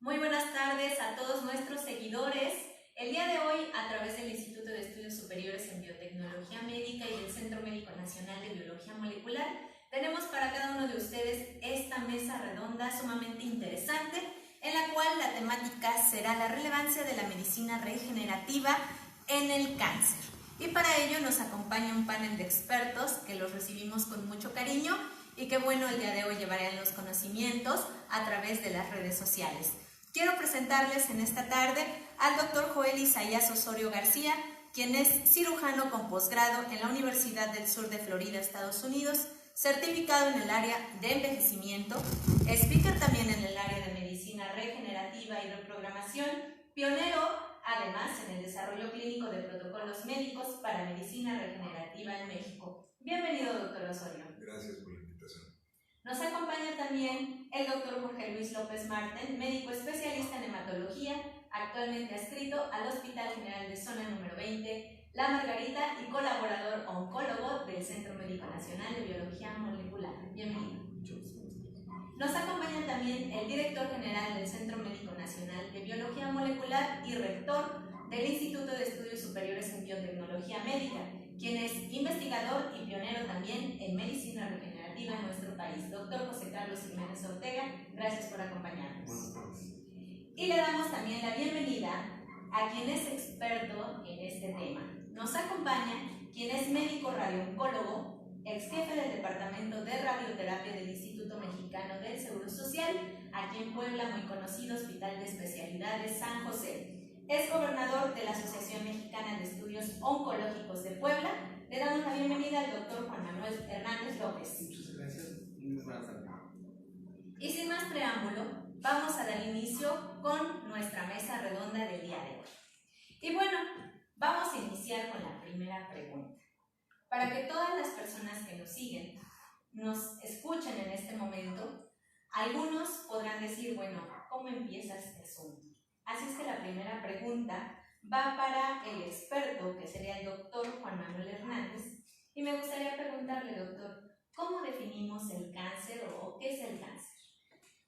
Muy buenas tardes a todos nuestros seguidores. El día de hoy, a través del Instituto de Estudios Superiores en Biotecnología Médica y del Centro Médico Nacional de Biología Molecular, tenemos para cada uno de ustedes esta mesa redonda sumamente interesante, en la cual la temática será la relevancia de la medicina regenerativa en el cáncer. Y para ello nos acompaña un panel de expertos que los recibimos con mucho cariño y que bueno, el día de hoy llevarán los conocimientos a través de las redes sociales. Quiero presentarles en esta tarde al doctor Joel Isaías Osorio García, quien es cirujano con posgrado en la Universidad del Sur de Florida, Estados Unidos, certificado en el área de envejecimiento, speaker también en el área de medicina regenerativa y reprogramación, pionero además en el desarrollo clínico de protocolos médicos para medicina regenerativa en México. Bienvenido, doctor Osorio. Gracias por la invitación. Nos acompaña también el doctor Jorge Luis López Marten, médico especialista en hematología, actualmente adscrito al Hospital General de Zona número 20, La Margarita, y colaborador oncólogo del Centro Médico Nacional de Biología Molecular. Bienvenido. Nos acompaña también el director general del Centro Médico Nacional de Biología Molecular y rector del Instituto de Estudios Superiores en Biotecnología Médica, quien es investigador y pionero también en medicina regenerativa en nuestro país. Doctor José Carlos Jiménez Ortega, gracias por acompañarnos. Buenas tardes. Y le damos también la bienvenida a quien es experto en este tema. Nos acompaña quien es médico radiooncólogo, ex jefe del Departamento de Radioterapia del Instituto Mexicano del Seguro Social, aquí en Puebla, muy conocido Hospital de Especialidades San José. Es gobernador de la Asociación Mexicana de Estudios Oncológicos de Puebla. Le damos la bienvenida al doctor Juan Manuel Hernández López. Muchas gracias. Muy buenas tardes. Y sin más preámbulo, vamos a dar inicio con nuestra mesa redonda del día de hoy. Y bueno, vamos a iniciar con la primera pregunta. Para que todas las personas que nos siguen, nos escuchen en este momento, algunos podrán decir, bueno, ¿cómo empieza este asunto? Así es que la primera pregunta va para el experto, que sería el doctor Juan Manuel Hernández, y me gustaría preguntarle, doctor, ¿cómo definimos el cáncer o qué es el cáncer?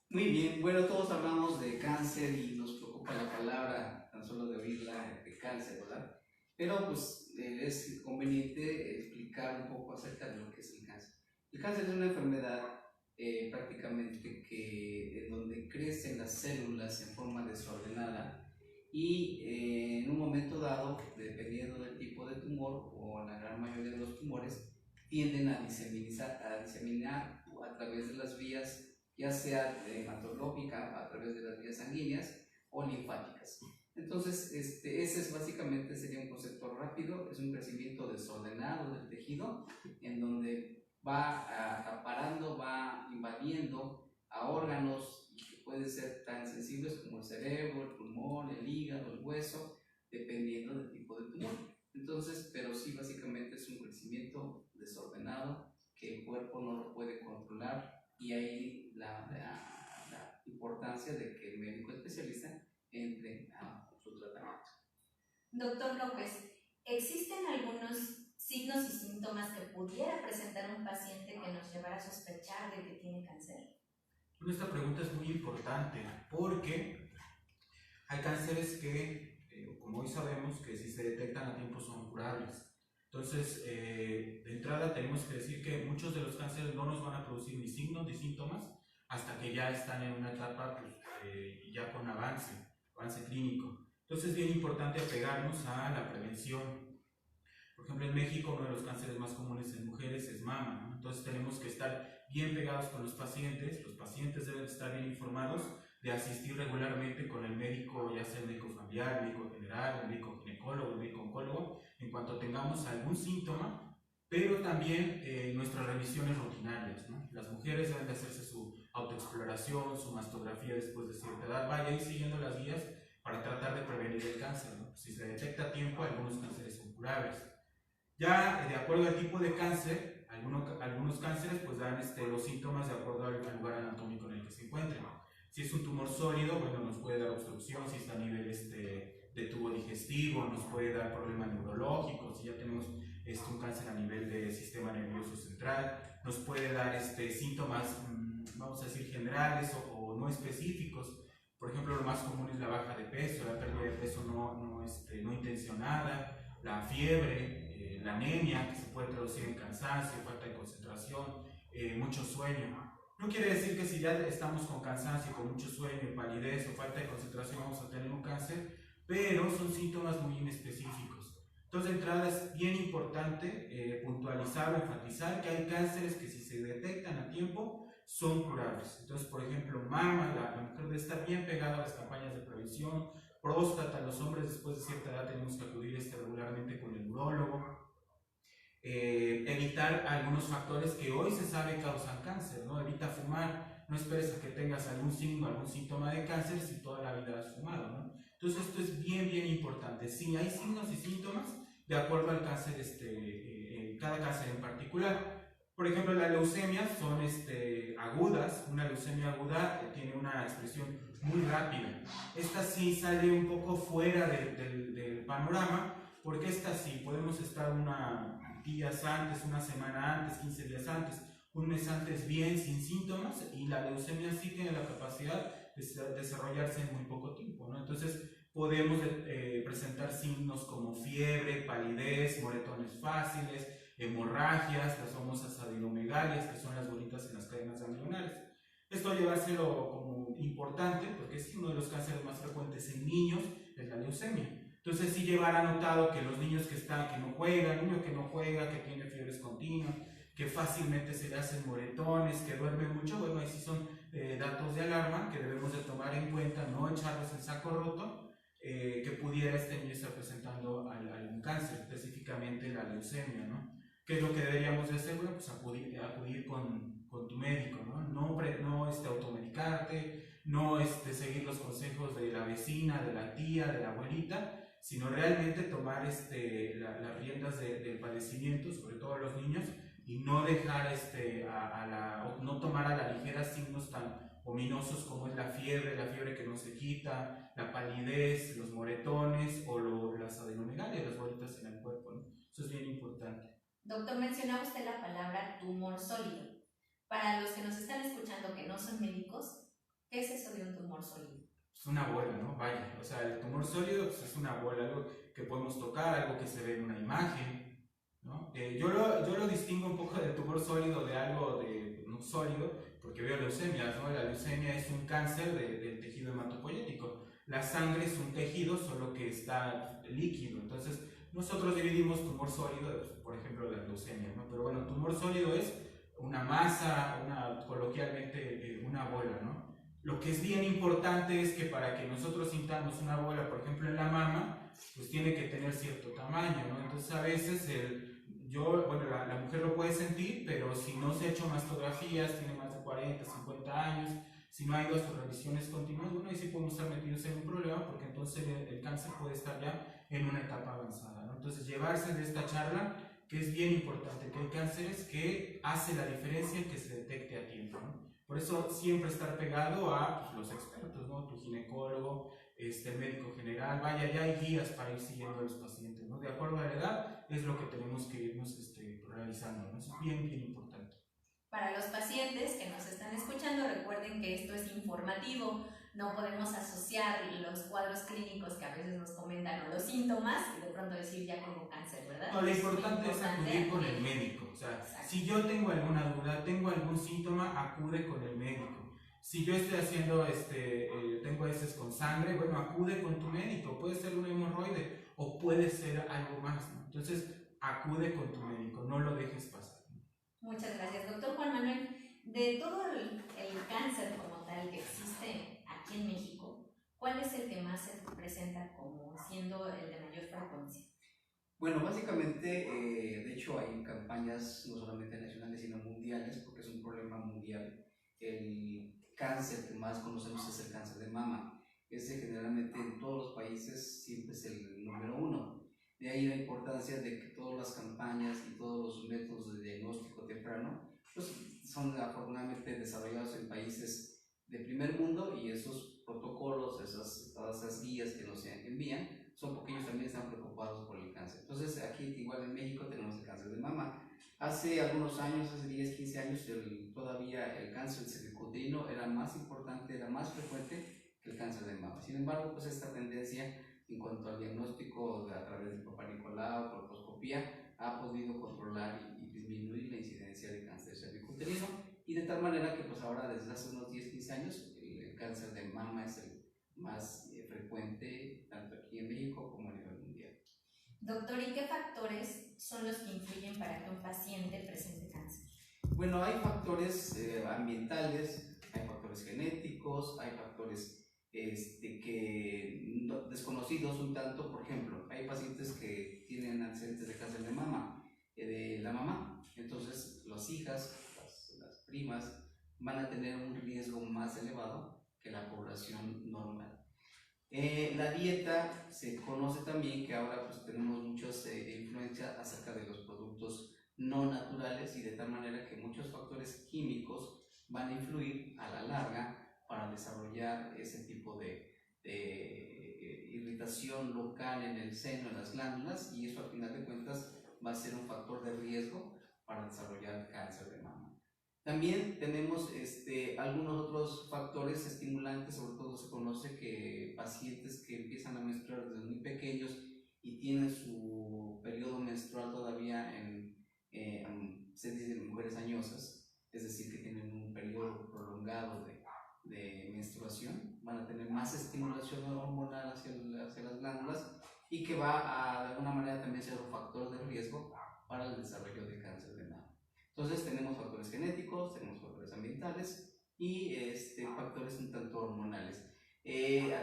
Muy bien, bueno, todos hablamos de cáncer y nos preocupa la palabra, tan solo de oírla, de cáncer, ¿verdad? Pero pues es conveniente explicar un poco acerca de lo que es el cáncer. El cáncer es una enfermedad prácticamente en donde crecen las células en forma desordenada y en un momento dado, dependiendo del tipo de tumor o la gran mayoría de los tumores, tienden a diseminar a través de las vías, ya sea hematológica, a través de las vías sanguíneas o linfáticas. Entonces, ese es básicamente sería un concepto rápido, es un crecimiento desordenado del tejido en donde va acaparando, va invadiendo a órganos que pueden ser tan sensibles como el cerebro, el pulmón, el hígado, el hueso, dependiendo del tipo de tumor. Entonces, pero sí, básicamente es un crecimiento desordenado que el cuerpo no lo puede controlar, y ahí la importancia de que el médico especialista entre a su tratamiento. Doctor López, ¿existen algunos signos y síntomas que pudiera presentar un paciente que nos llevara a sospechar de que tiene cáncer? Bueno, esta pregunta es muy importante porque hay cánceres que, como hoy sabemos, que si se detectan a tiempo son curables. Entonces, de entrada tenemos que decir que muchos de los cánceres no nos van a producir ni signos ni síntomas hasta que ya están en una etapa ya con avance clínico. Entonces es bien importante apegarnos a la prevención. Por ejemplo, en México uno de los cánceres más comunes en mujeres es mama, ¿no? Entonces tenemos que estar bien pegados con los pacientes deben estar bien informados de asistir regularmente con el médico, ya sea el médico familiar, el médico general, el médico ginecólogo, el médico oncólogo, en cuanto tengamos algún síntoma, pero también nuestras revisiones rutinarias, ¿no? Las mujeres deben de hacerse su autoexploración, su mastografía después de cierta edad, vaya ir siguiendo las guías para tratar de prevenir el cáncer, ¿no? Si se detecta a tiempo, algunos cánceres son curables. Ya de acuerdo al tipo de cáncer, algunos cánceres pues dan los síntomas de acuerdo al lugar anatómico en el que se encuentren. Si es un tumor sólido, bueno, nos puede dar obstrucción, si está a nivel de tubo digestivo, nos puede dar problemas neurológicos, si ya tenemos un cáncer a nivel de sistema nervioso central, nos puede dar síntomas, vamos a decir, generales o no específicos, Por ejemplo, lo más común es la baja de peso, la pérdida de peso no intencionada, la fiebre, la anemia, que se puede traducir en cansancio, falta de concentración, mucho sueño. No quiere decir que si ya estamos con cansancio, con mucho sueño, palidez o falta de concentración vamos a tener un cáncer, pero son síntomas muy inespecíficos. Entonces, de entrada es bien importante puntualizar o enfatizar que hay cánceres que si se detectan a tiempo son curables. Entonces, por ejemplo, mama, la mujer debe estar bien pegada a las campañas de prevención, próstata, los hombres después de cierta edad tenemos que acudir regularmente con el urólogo. Evitar algunos factores que hoy se sabe causan cáncer, ¿no? Evita fumar, no esperes a que tengas algún signo, algún síntoma de cáncer si toda la vida has fumado, ¿no? Entonces esto es bien importante. Sí, hay signos y síntomas de acuerdo al cáncer, cada cáncer en particular. Por ejemplo, las leucemias son agudas. Una leucemia aguda tiene una expresión muy rápida. Esta sí sale un poco fuera del panorama, porque esta sí podemos estar días antes, una semana antes, 15 días antes, un mes antes bien sin síntomas, y la leucemia sí tiene la capacidad de desarrollarse en muy poco tiempo, ¿no? Entonces podemos presentar signos como fiebre, palidez, moretones fáciles, hemorragias, las famosas adenomegalias, que son las bolitas en las cadenas ganglionares. Esto llevárselo como importante porque es uno de los cánceres más frecuentes en niños, es la leucemia. Entonces sí llevar anotado que los niños que no juegan, niño que no juega, que tiene fiebres continuas, que fácilmente se le hacen moretones, que duerme mucho, bueno, ahí sí son datos de alarma que debemos de tomar en cuenta, no echarlos en saco roto, que pudiera este niño estar presentando algún cáncer, específicamente la leucemia, ¿no? ¿Qué es lo que deberíamos de hacer? Bueno, pues acudir con tu médico, ¿no? No automedicarte, no seguir los consejos de la vecina, de la tía, de la abuelita, sino realmente tomar las riendas del padecimiento, sobre todo los niños, y no dejar no tomar a la ligera signos tan ominosos como es la fiebre que no se quita, la palidez, los moretones o las adenomegalias, las bolitas en el cuerpo, ¿no? Eso es bien importante. Doctor, mencionaba usted la palabra tumor sólido. Para los que nos están escuchando que no son médicos, ¿qué es eso de un tumor sólido? Es una bola, ¿no? Vaya, o sea, el tumor sólido pues, es una bola, algo que podemos tocar, algo que se ve en una imagen, ¿no? Yo lo distingo un poco del tumor sólido de algo no sólido, porque veo leucemias, ¿no? La leucemia es un cáncer del tejido hematopoyético. La sangre es un tejido, solo que está líquido. Entonces, nosotros dividimos tumor sólido, por ejemplo, la leucemia, ¿no? Pero bueno, tumor sólido es una masa, coloquialmente una bola, ¿no? Lo que es bien importante es que para que nosotros sintamos una bola, por ejemplo, en la mama, pues tiene que tener cierto tamaño, ¿no? Entonces a veces la mujer lo puede sentir, pero si no se ha hecho mastografías, tiene más de 40, 50 años, si no hay 2 revisiones continuas, bueno, ahí sí podemos estar metidos en un problema, porque entonces el cáncer puede estar ya en una etapa avanzada, ¿no? Entonces llevarse de esta charla, que es bien importante, que hay cánceres que hace la diferencia en que se detecte a tiempo, ¿no? Por eso siempre estar pegado a los expertos, ¿no? Tu ginecólogo, el médico general, vaya, ya hay guías para ir siguiendo a los pacientes, ¿no? De acuerdo a la edad es lo que tenemos que irnos realizando, ¿no? Eso es bien importante. Para los pacientes que nos están escuchando, recuerden que esto es informativo, no podemos asociar los cuadros clínicos que a veces nos comentan o los síntomas y de pronto decir ya como cáncer, ¿verdad? No, lo importante es acudir con el médico. O sea, exacto. Si yo tengo alguna duda, tengo algún síntoma, acude con el médico. Si yo estoy haciendo, tengo heces con sangre, bueno, acude con tu médico. Puede ser un hemorroide o puede ser algo más, ¿no? Entonces, acude con tu médico, no lo dejes pasar. Muchas gracias, doctor Juan Manuel. De todo el cáncer como tal que existe aquí en México, ¿cuál es el que más se presenta como siendo el de mayor frecuencia? Bueno, básicamente, de hecho hay campañas no solamente nacionales sino mundiales, porque es un problema mundial. El cáncer que más conocemos es el cáncer de mama. Ese generalmente en todos los países siempre es el número 1. De ahí la importancia de que todas las campañas y todos los métodos de diagnóstico temprano pues, son afortunadamente desarrollados en países de primer mundo, y esos protocolos, todas esas guías que nos envían, son porque ellos también están preocupados por el cáncer. Entonces aquí igual en México tenemos el cáncer de mama. Hace algunos años, hace 10, 15 años, todavía el cáncer cervicuterino era más importante, era más frecuente el cáncer de mama. Sin embargo, pues esta tendencia en cuanto al diagnóstico a través del Papá Nicolau o colposcopía ha podido controlar y disminuir la incidencia de cáncer cervicuterino, y de tal manera que pues ahora desde hace unos 10-15 años el cáncer de mama es el más frecuente tanto aquí en México como a nivel mundial. Doctor, ¿y qué factores son los que influyen para que un paciente presente cáncer? Bueno, hay factores ambientales, hay factores genéticos, hay factores desconocidos un tanto. Por ejemplo, hay pacientes que tienen antecedentes de cáncer de mama, de la mamá, entonces las hijas, las primas, van a tener un riesgo más elevado que la población normal. La dieta, se conoce también que ahora pues tenemos muchas influencias acerca de los productos no naturales, y de tal manera que muchos factores químicos van a influir a la larga para desarrollar ese tipo de irritación local en el seno, en las glándulas, y eso al final de cuentas va a ser un factor de riesgo para desarrollar cáncer de mama. También tenemos algunos otros factores estimulantes. Sobre todo se conoce que pacientes que empiezan a menstruar desde muy pequeños y tienen su periodo menstrual todavía se dice en mujeres añosas, es decir, que tienen un periodo prolongado de menstruación, van a tener más estimulación hormonal hacia las glándulas, y que va a de alguna manera también ser un factor de riesgo para el desarrollo de cáncer de mama. Entonces tenemos factores genéticos, tenemos factores ambientales y factores un tanto hormonales.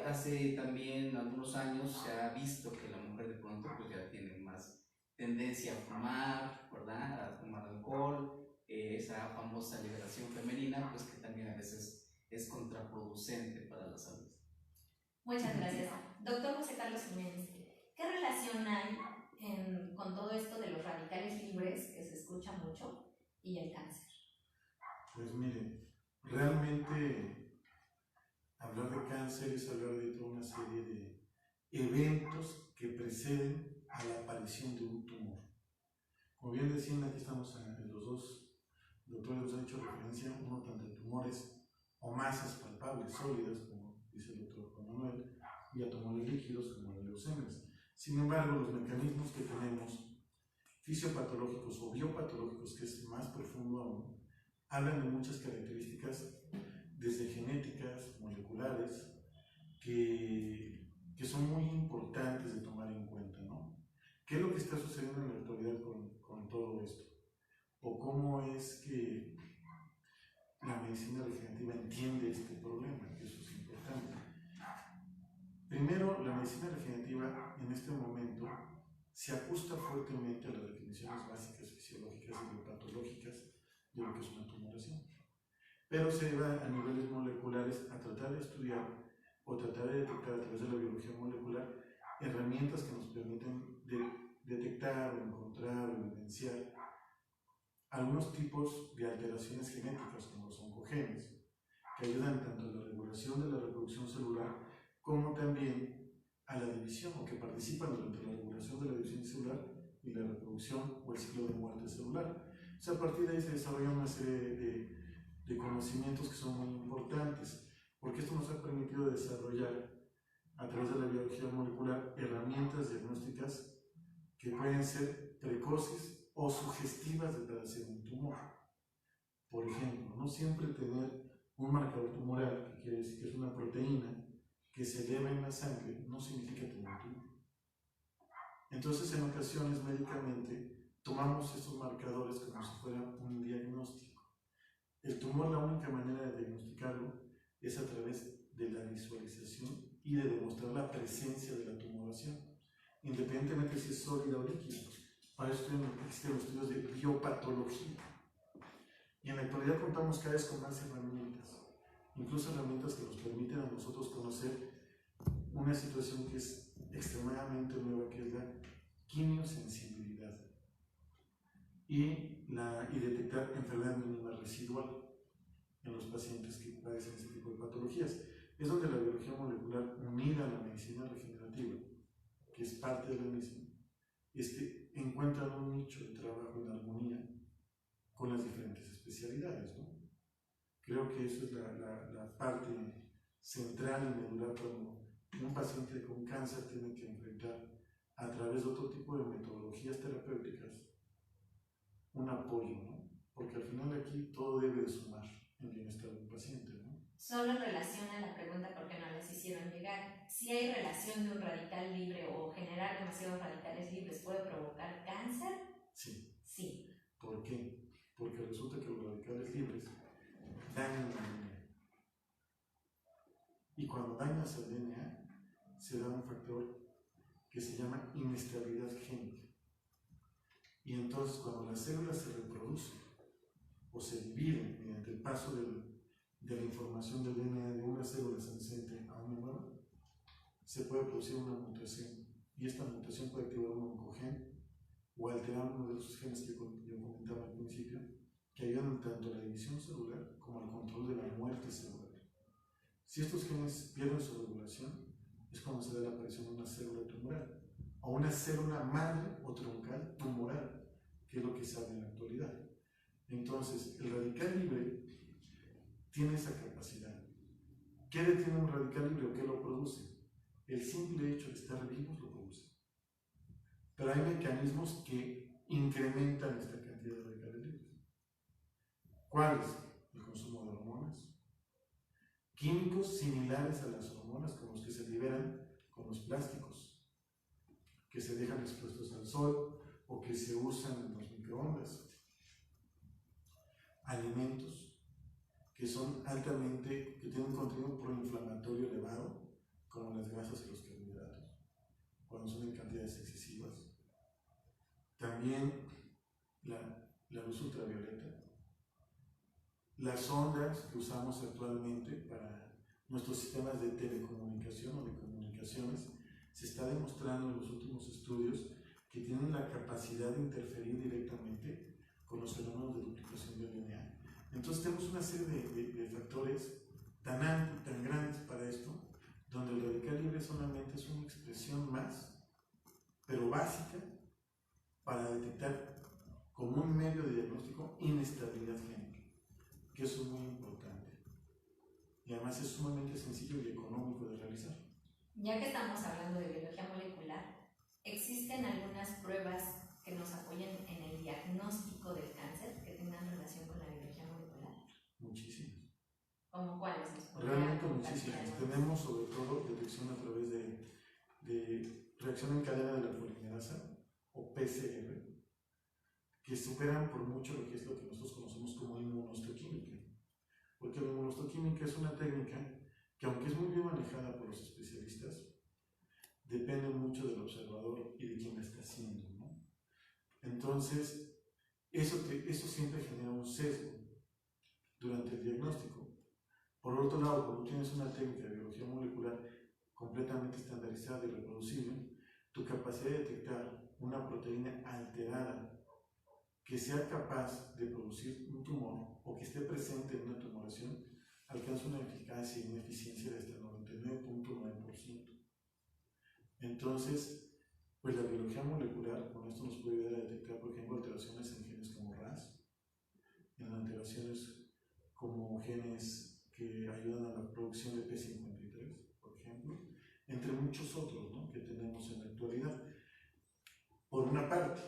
Hace también algunos años se ha visto que la mujer de pronto pues ya tiene más tendencia a fumar, ¿verdad? A tomar alcohol, esa famosa liberación femenina, pues que también a veces es contraproducente para la salud. Muchas gracias. Doctor José Carlos Jiménez, ¿qué relación hay con todo esto de los radicales libres, que se escucha mucho, y el cáncer? Pues mire, realmente hablar de cáncer es hablar de toda una serie de eventos que preceden a la aparición de un tumor. Como bien decían, aquí estamos los dos doctores nos han hecho referencia, uno tanto a tumores o masas palpables, sólidas, como dice el doctor Juan Manuel, y a tumores líquidos como las leucemias. Sin embargo, los mecanismos que tenemos, fisiopatológicos o biopatológicos, que es más profundo aún, hablan de muchas características, desde genéticas, moleculares, que son muy importantes de tomar en cuenta, ¿no? ¿Qué es lo que está sucediendo en la actualidad con todo esto? ¿O cómo es que la medicina regenerativa entiende este problema? Que eso es importante. Primero, la medicina regenerativa en este momento se ajusta fuertemente a las definiciones básicas fisiológicas y biopatológicas de lo que es una tumoración, pero se va a niveles moleculares a tratar de estudiar o tratar de detectar a través de la biología molecular herramientas que nos permiten detectar o encontrar o evidenciar algunos tipos de alteraciones genéticas, como los oncogenes, que ayudan tanto a la regulación de la reproducción celular como también a la división, o que participan durante la regulación de la división celular y la reproducción o el ciclo de muerte celular. O sea, a partir de ahí se desarrolla una serie de conocimientos que son muy importantes, porque esto nos ha permitido desarrollar a través de la biología molecular herramientas diagnósticas que pueden ser precoces o sugestivas de padecer un tumor. Por ejemplo, no siempre tener un marcador tumoral, que quiere decir que es una proteína que se eleva en la sangre, no significa tener un tumor. Entonces, en ocasiones, médicamente, tomamos estos marcadores como si fuera un diagnóstico. El tumor, la única manera de diagnosticarlo es a través de la visualización y de demostrar la presencia de la tumoración, independientemente si es sólida o líquida. Para eso existen los estudios de biopatología. Y en la actualidad contamos cada vez con más herramientas, incluso herramientas que nos permiten a nosotros conocer una situación que es extremadamente nueva, que es la quimiosensibilidad, y detectar enfermedad mínima residual en los pacientes que padecen ese tipo de patologías. Es donde la biología molecular, unida a la medicina regenerativa, que es parte de la misma, encuentran un nicho de trabajo en armonía con las diferentes especialidades, ¿no? Creo que eso es la parte central y medular cuando un paciente con cáncer tiene que enfrentar a través de otro tipo de metodologías terapéuticas un apoyo, ¿no? Porque al final aquí todo debe de sumar en bienestar del paciente, ¿no? Solo en relación a la pregunta por qué no les hicieron llegar, si hay relación de un radical libre o generar demasiados radicales libres puede provocar cáncer. Sí. Sí. ¿Por qué? Porque resulta que los radicales libres dañan el DNA. Y cuando dañas el DNA, se da un factor que se llama inestabilidad génica. Y entonces cuando las células se reproducen o se dividen mediante el paso de la información del DNA de una célula senescente a una nueva, se puede producir una mutación. Y esta mutación puede activar un oncogen o alterar uno de esos genes que yo comentaba al principio, que ayudan tanto a la división celular como al control de la muerte celular. Si estos genes pierden su regulación, es cuando se da la aparición de una célula tumoral, o una célula madre o troncal tumoral, que es lo que se habla en la actualidad. Entonces, el radical libre tiene esa capacidad. ¿Qué detiene un radical libre o qué lo produce? El simple hecho de estar vivos lo produce. Pero hay mecanismos que incrementan esta cantidad de radicales libres. ¿Cuáles? El consumo de hormonas, químicos similares a las hormonas, como los que se liberan con los plásticos, que se dejan expuestos al sol o que se usan en los microondas. Alimentos que son que tienen un contenido proinflamatorio elevado, como las grasas y los carbohidratos, cuando son en cantidades excesivas. También la luz ultravioleta, las ondas que usamos actualmente para nuestros sistemas de telecomunicación o de comunicaciones, se está demostrando en los últimos estudios que tienen la capacidad de interferir directamente con los fenómenos de duplicación del DNA. Entonces tenemos una serie de factores tan grandes para esto, donde el radical libre solamente es una expresión más, pero básica, para detectar como un medio de diagnóstico inestabilidad génica, que eso es muy importante. Y además es sumamente sencillo y económico de realizar. Ya que estamos hablando de biología molecular, ¿existen algunas pruebas que nos apoyen en el diagnóstico del cáncer que tengan relación con la biología molecular? Muchísimas. ¿Cómo cuáles? Realmente muchísimas. Tenemos sobre todo detección a través de reacción en cadena de la polimerasa, o PCR, que superan por mucho lo que es lo que nosotros conocemos como inmunohistoquímica. Porque la inmunohistoquímica es una técnica que, aunque es muy bien manejada por los especialistas, depende mucho del observador y de quien la está haciendo, ¿no? Entonces, eso siempre genera un sesgo durante el diagnóstico. Por otro lado, cuando tienes una técnica de biología molecular completamente estandarizada y reproducible, tu capacidad de detectar una proteína alterada que sea capaz de producir un tumor o que esté presente en una tumoración alcanza una eficacia y una eficiencia de hasta el 99.9%. Entonces, pues la biología molecular con esto nos puede ayudar a detectar, por ejemplo, alteraciones en genes como RAS, en alteraciones como genes que ayudan a la producción de P53, por ejemplo, entre muchos otros, ¿no?, que tenemos en la actualidad. Por una parte,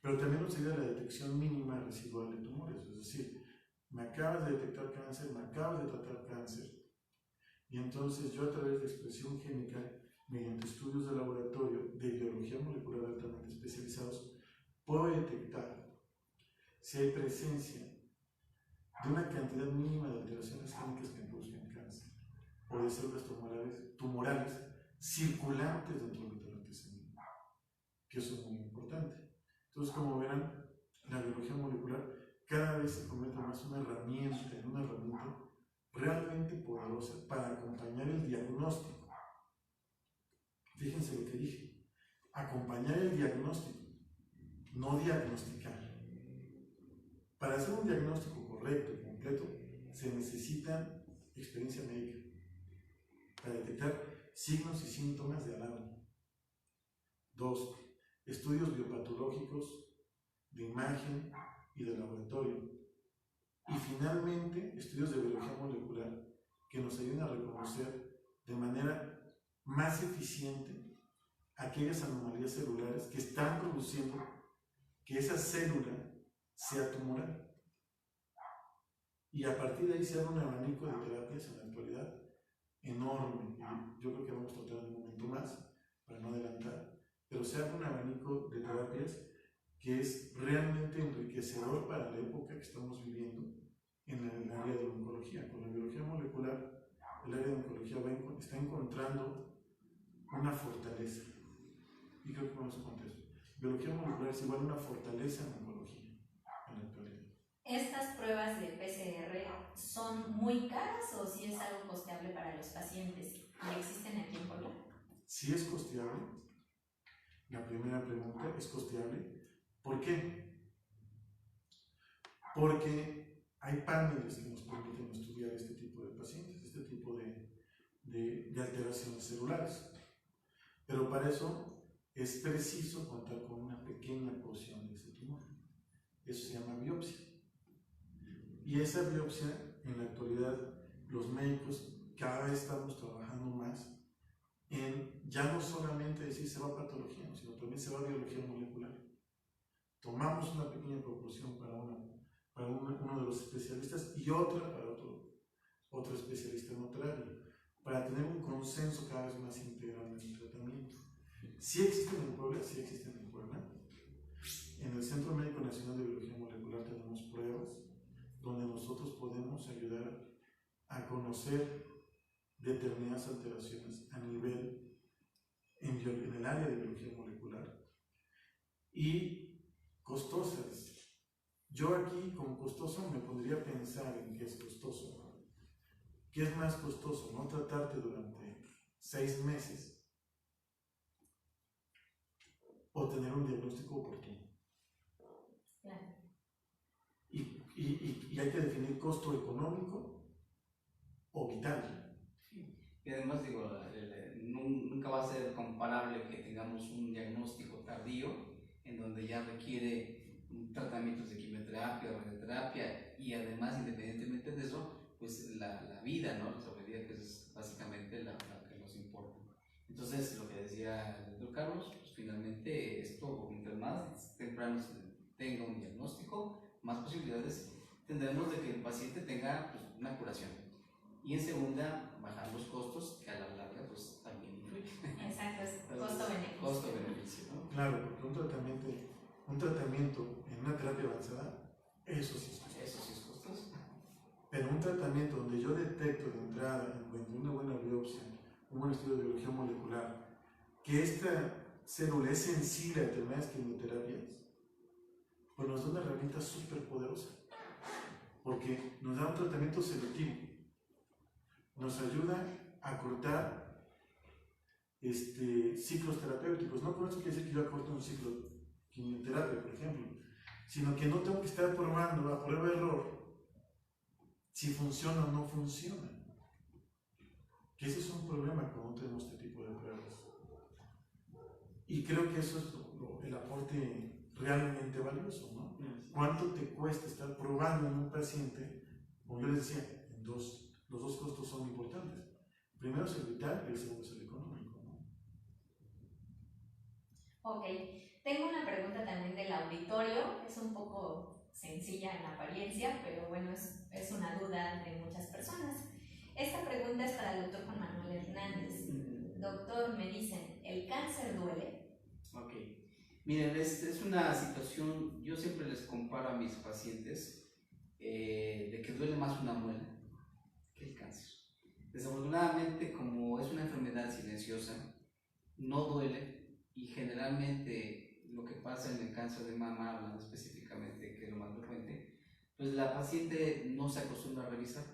pero también nos ayuda a la detección mínima residual de tumores, es decir, me acabas de detectar cáncer, me acabas de tratar cáncer, y entonces yo a través de expresión génica, mediante estudios de laboratorio de biología molecular altamente especializados, puedo detectar si hay presencia de una cantidad mínima de alteraciones génicas que producen cáncer, o de células tumorales circulantes dentro del torrente sanguíneo, que eso es muy importante. Entonces, como verán, la biología molecular cada vez se convierte más en una herramienta realmente poderosa para acompañar el diagnóstico. Fíjense lo que dije, acompañar el diagnóstico, no diagnosticar. Para hacer un diagnóstico correcto y completo, se necesita experiencia médica para detectar signos y síntomas de alarma. 2. Estudios biopatológicos de imagen y de laboratorio. Y finalmente, estudios de biología molecular que nos nos ayuden a reconocer de manera más eficiente aquellas anomalías celulares que están produciendo que esa célula sea tumoral. Y a partir de ahí se abre un abanico de terapias en la actualidad enorme. Yo creo que vamos a tratar en un momento más, para no adelantar, pero se abre un abanico de terapias que es realmente enriquecedor para la época que estamos viviendo en el área de la oncología. Con la biología molecular, el área de oncología está encontrando una fortaleza. Y creo que con eso contesto. Biología molecular es igual a una fortaleza en oncología en la actualidad. ¿Estas pruebas de PCR son muy caras o si es algo costeable para los pacientes y existen aquí en Puebla? Si es costeable, la primera pregunta es costeable. ¿Por qué? Porque hay paneles que nos permiten estudiar este tipo de pacientes, este tipo de alteraciones celulares. Pero para eso es preciso contar con una pequeña porción de ese tumor. Eso se llama biopsia. Y esa biopsia, en la actualidad, los médicos cada vez estamos trabajando más en ya no solamente decir se va a patología, sino también se va a biología molecular. Tomamos una pequeña proporción para uno de los especialistas y otra para otro especialista en otra área, para tener un consenso cada vez más integral en el tratamiento. Sí existen en Puebla, sí existen en Puebla. En el Centro Médico Nacional de Biología Molecular tenemos pruebas donde nosotros podemos ayudar a conocer determinadas alteraciones a nivel en el área de biología molecular y costosas. Yo aquí, como costoso, me pondría a pensar en qué es costoso. ¿Qué es más costoso? ¿No tratarte durante 6 meses o tener un diagnóstico oportuno? Claro. Y hay que definir costo económico o vital. Y además digo, nunca va a ser comparable que tengamos un diagnóstico tardío en donde ya requiere tratamientos de quimioterapia o radioterapia y además independientemente de eso, pues la vida, ¿no? La sobrevida, que es básicamente la que nos importa. Entonces, lo que decía el doctor Carlos, pues finalmente esto, mientras más temprano se tenga un diagnóstico, más posibilidades tendremos de que el paciente tenga pues, una curación. Y en segunda, bajar los costos, que a la larga pues también influye. Exacto, es costo-beneficio. Costo-beneficio, ¿no? Claro, porque un tratamiento en una terapia avanzada, eso sí es costoso. Eso sí es costoso. Pero un tratamiento donde yo detecto de entrada, encuentro una buena biopsia, un buen estudio de biología molecular, que esta célula es sensible a determinadas quimioterapias, pues nos da una herramienta súper poderosa, porque nos da un tratamiento selectivo, nos ayuda a cortar ciclos terapéuticos. No con eso quiere decir que yo acorto un ciclo de quimioterapia, por ejemplo, sino que no tengo que estar probando a prueba de error si funciona o no funciona. Que ese es un problema cuando tenemos este tipo de pruebas. Y creo que eso es el aporte realmente valioso, ¿no? ¿Cuánto te cuesta estar probando en un paciente? Como yo les decía, los dos costos son importantes. Primero es el vital y el segundo es el económico, ¿no? Ok, tengo una pregunta también del auditorio, es un poco sencilla en apariencia, pero bueno, es una duda de muchas personas. Esta pregunta es para el doctor Juan Manuel Hernández. Doctor, me dicen, ¿el cáncer duele? Ok. Miren, es una situación, yo siempre les comparo a mis pacientes de que duele más una muela que el cáncer. Desafortunadamente, como es una enfermedad silenciosa, no duele y generalmente lo que pasa en el cáncer de mama, hablando específicamente, que es lo más frecuente, pues la paciente no se acostumbra a revisar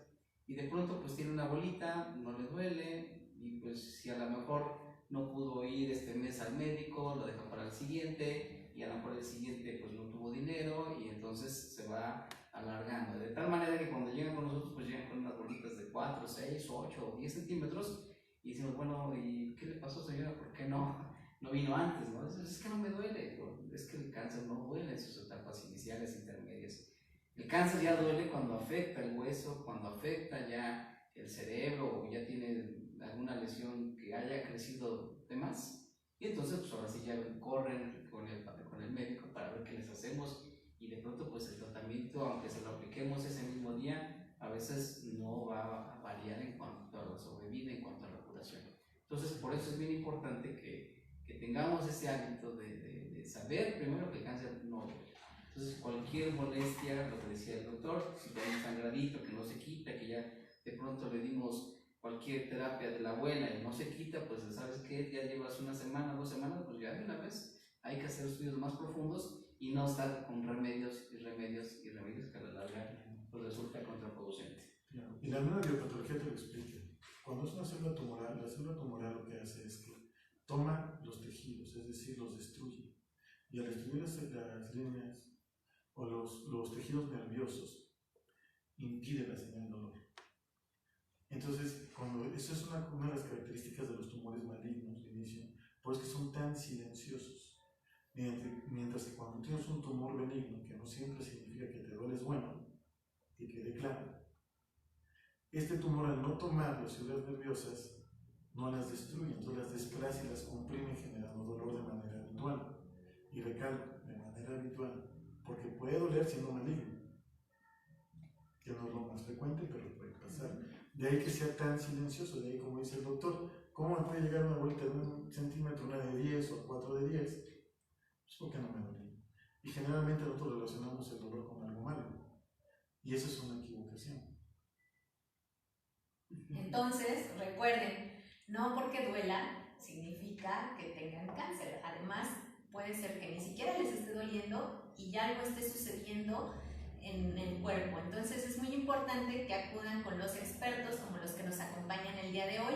y de pronto pues tiene una bolita, no le duele y pues si a lo mejor no pudo ir este mes al médico, lo deja para el siguiente y a lo mejor el siguiente pues no tuvo dinero y entonces se va alargando, de tal manera que cuando llegan con nosotros pues llegan con unas bolitas de 4, 6, 8 o 10 centímetros y decimos, bueno, ¿y qué le pasó, señora? ¿Por qué no vino antes? ¿No? Es que no me duele, es que el cáncer no duele en sus etapas iniciales, intermedias. El cáncer ya duele cuando afecta el hueso, cuando afecta ya el cerebro o ya tiene alguna lesión que haya crecido de más. Y entonces pues ahora sí ya corren con el médico para ver qué les hacemos, y de pronto pues el tratamiento, aunque se lo apliquemos ese mismo día, a veces no va a variar en cuanto a la sobrevida, en cuanto a la curación. Entonces por eso es bien importante que tengamos ese hábito de saber primero que el cáncer no duele. Entonces cualquier molestia, lo que decía el doctor, si tiene un sangradito que no se quita, que ya de pronto le dimos cualquier terapia de la abuela y no se quita, pues sabes que ya llevas una semana, 2 semanas, pues ya de una vez hay que hacer estudios más profundos y no estar con remedios y remedios y remedios que a la larga pues resulta contraproducente. Y la nueva biopatología te lo explica. Cuando es una célula tumoral, la célula tumoral lo que hace es que toma los tejidos, es decir, los destruye. Y al destruir las líneas o los tejidos nerviosos, impide la señal de dolor. Entonces, eso es una de las características de los tumores malignos de inicio, por eso es que son tan silenciosos. Mientras que cuando tienes un tumor benigno, que no siempre significa que te duele, es bueno, que quede claro, este tumor al no tomar las células nerviosas, no las destruye, entonces las desplaza y las comprime generando dolor de manera habitual. Y recalco, de manera habitual, porque puede doler siendo maligno, que no es lo más frecuente, pero puede pasar. De ahí que sea tan silencioso, de ahí como dice el doctor, ¿cómo me puede llegar una vuelta de 1 centímetro, una de 10 o 4 de 10? Pues porque no me dolía. Y generalmente nosotros relacionamos el dolor con algo malo. Y eso es una equivocación. Entonces, recuerden, no porque duela significa que tengan cáncer. Además, puede ser que ni siquiera les esté doliendo y ya algo esté sucediendo en el cuerpo. Entonces es muy importante que acudan con los expertos como los que nos acompañan el día de hoy.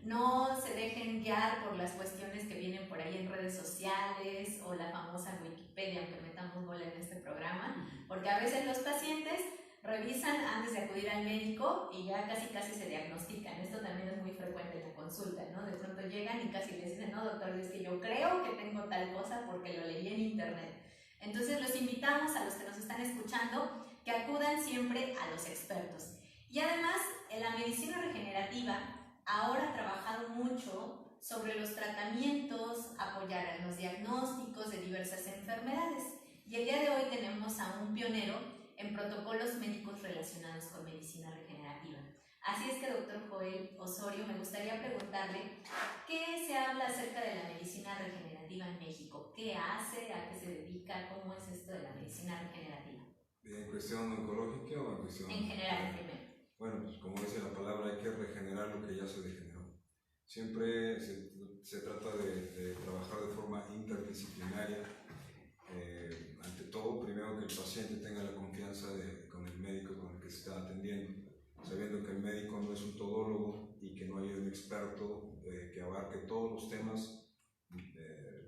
No se dejen guiar por las cuestiones que vienen por ahí en redes sociales o la famosa Wikipedia, aunque metamos bola en este programa, porque a veces los pacientes revisan antes de acudir al médico y ya casi se diagnostican. Esto también es muy frecuente en la consulta, ¿no? De pronto llegan y casi les dicen, no doctor, es que yo creo que tengo tal cosa porque lo leí en internet. Entonces los invitamos a los que nos están escuchando que acudan siempre a los expertos. Y además, la medicina regenerativa ahora ha trabajado mucho sobre los tratamientos, apoyar en los diagnósticos de diversas enfermedades. Y el día de hoy tenemos a un pionero en protocolos médicos relacionados con medicina regenerativa. Así es que, doctor Joel Osorio, me gustaría preguntarle, ¿qué se habla acerca de la medicina regenerativa en México? ¿Qué hace? ¿A qué se dedica? ¿Cómo es esto de la medicina regenerativa? ¿En cuestión oncológica o en cuestión...? En general, primero. Bueno, pues como dice la palabra, hay que regenerar lo que ya se degeneró. Siempre se trata de trabajar de forma interdisciplinaria. Ante todo, primero que el paciente tenga la confianza con el médico con el que se está atendiendo, sabiendo que el médico no es un todólogo y que no hay un experto que abarque todos los temas